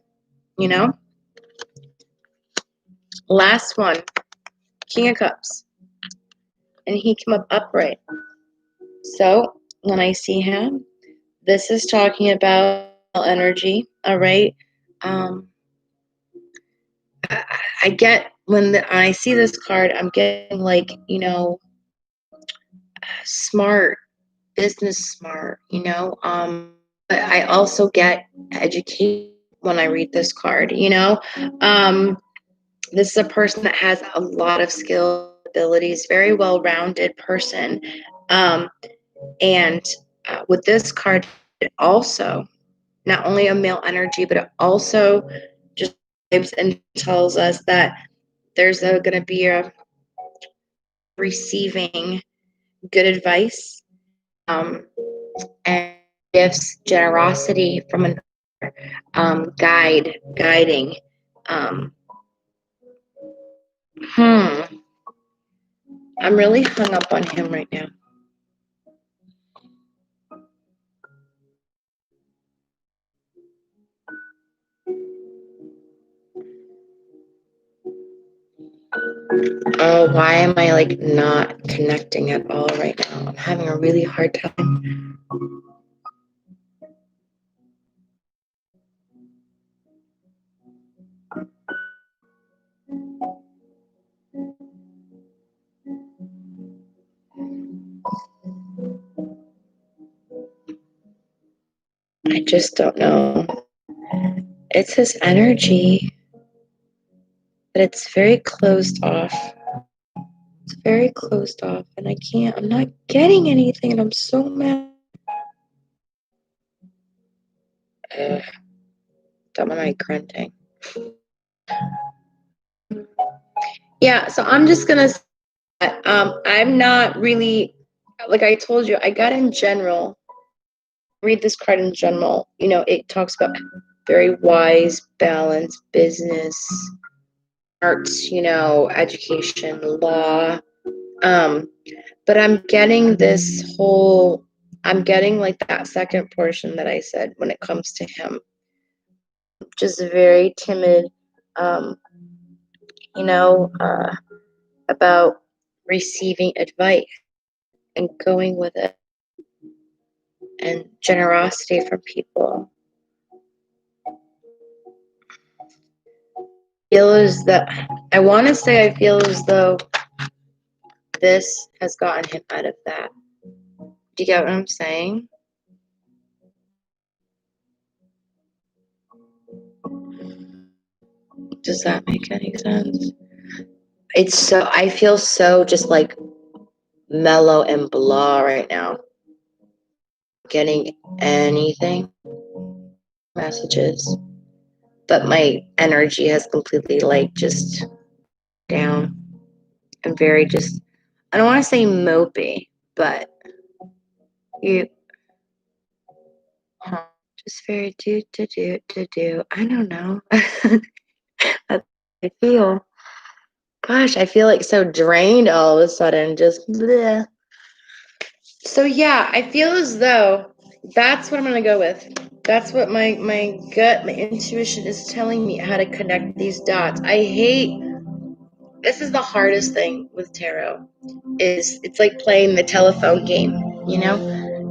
you know? Last one, King of Cups. And he came up upright. So when I see him, this is talking about energy, all right? I get when I see this card, I'm getting like, smart, business smart, but I also get education when I read this card, this is a person that has a lot of skill, abilities, very well-rounded person. And with this card, it also, not only a male energy, but it also just gives and tells us that there's going to be a receiving good advice, and gifts, generosity from an guiding. Um, I'm really hung up on him right now. Oh, why am I like not connecting at all right now? I'm having a really hard time. I just don't know. It's his energy, but it's very closed off. It's very closed off, and I'm not getting anything, and I'm so mad. Don't mind my grunting. Yeah, so I'm just gonna say that, I'm not really, like I told you, I got in general, read this card in general, it talks about very wise, balanced business, arts, education, law. But I'm getting I'm getting like that second portion that I said when it comes to him. Just very timid, um, about receiving advice and going with it, and generosity from people. I want to say I feel as though this has gotten him out of that. Do you get what I'm saying? Does that make any sense? I feel so just like mellow and blah right now. Getting anything, messages. but my energy has completely like just down. I'm very just, I don't want to say mopey, but you just very do. I don't know. That's how I feel. Gosh, I feel like so drained all of a sudden. Just bleh. So yeah, I feel as though that's what I'm gonna go with. That's what my gut, my intuition is telling me how to connect these dots. I hate this is the hardest thing with tarot is it's like playing the telephone game, you know,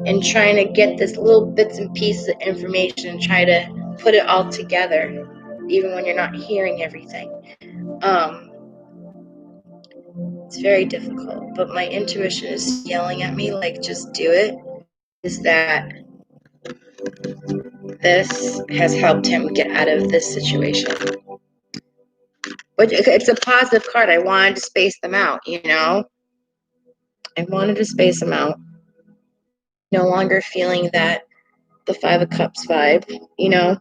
and trying to get this little bits and pieces of information and try to put it all together, even when you're not hearing everything. It's very difficult, but my intuition is yelling at me like, just do it. Is that this has helped him get out of this situation? But it's a positive card. I wanted to space them out, you know? I wanted to space them out. No longer feeling that the Five of Cups vibe, you know?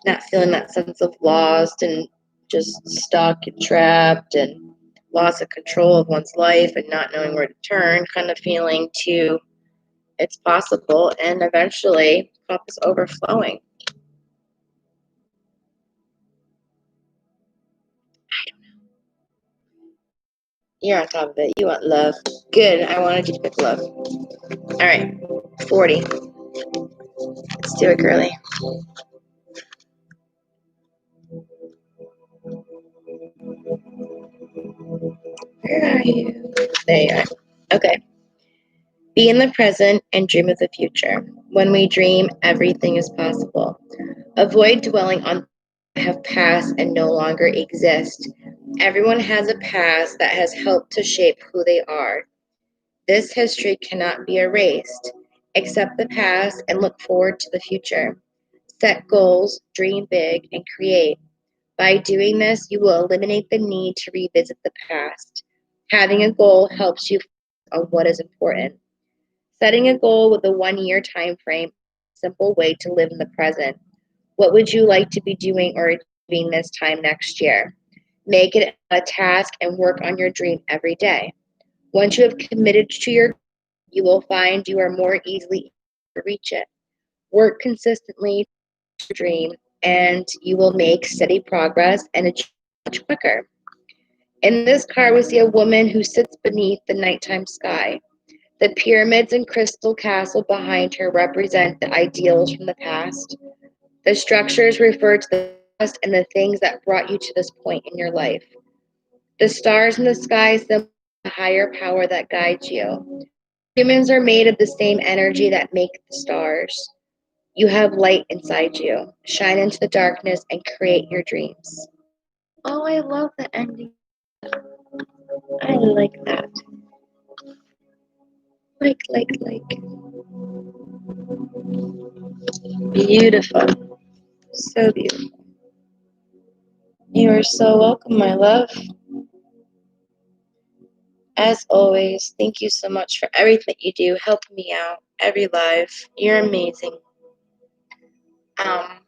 Not feeling that sense of lost and just stuck and trapped and loss of control of one's life and not knowing where to turn, kind of feeling to it's possible and eventually cup is overflowing. You're on top of it. You want love. Good. I wanted you to pick love. All right. 40. Let's do it, girly. Where are you? There you are. Okay. Be in the present and dream of the future. When we dream, everything is possible. Avoid dwelling on have passed and no longer exist. Everyone has a past that has helped to shape who they are. This history cannot be erased. Accept the past and look forward to the future. Set goals, dream big, and create. By doing this, you will eliminate the need to revisit the past. Having a goal helps you on what is important. Setting a goal with a 1 year time frame is a simple way to live in the present. What would you like to be doing or achieving this time next year? Make it a task and work on your dream every day. Once you have committed to your goal, you will find you are more easily able to reach it. Work consistently to your dream, and you will make steady progress and achieve much quicker. In this card, we see a woman who sits beneath the nighttime sky. The pyramids and crystal castle behind her represent the ideals from the past. The structures refer to the past and the things that brought you to this point in your life. The stars in the sky symbolize the higher power that guides you. Humans are made of the same energy that make the stars. You have light inside you. Shine into the darkness and create your dreams. Oh, I love the ending. I like that. Like. Beautiful. So beautiful. You are so welcome, my love. As always, thank you so much for everything you do, helping me out every live. You're amazing. Um,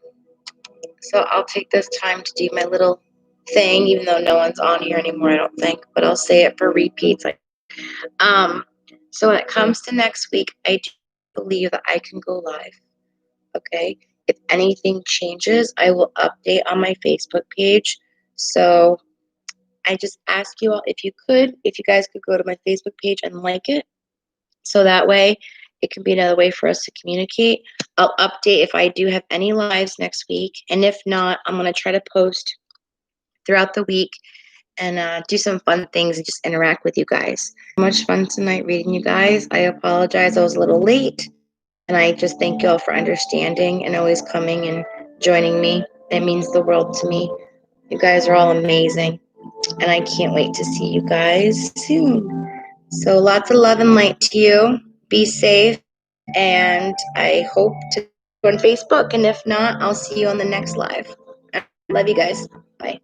so I'll take this time to do my little thing, even though no one's on here anymore, I don't think, but I'll say it for repeats. Um, so when it comes to next week, I do believe that I can go live. Okay. If anything changes, I will update on my Facebook page. So I just ask you all if you guys could go to my Facebook page and like it. So that way it can be another way for us to communicate. I'll update if I do have any lives next week. And if not, I'm going to try to post throughout the week and do some fun things and just interact with you guys. Much fun tonight reading you guys. I apologize I was a little late. And I just thank you all for understanding and always coming and joining me. It means the world to me. You guys are all amazing. And I can't wait to see you guys soon. So lots of love and light to you. Be safe. And I hope to on Facebook. And if not, I'll see you on the next live. I love you guys. Bye.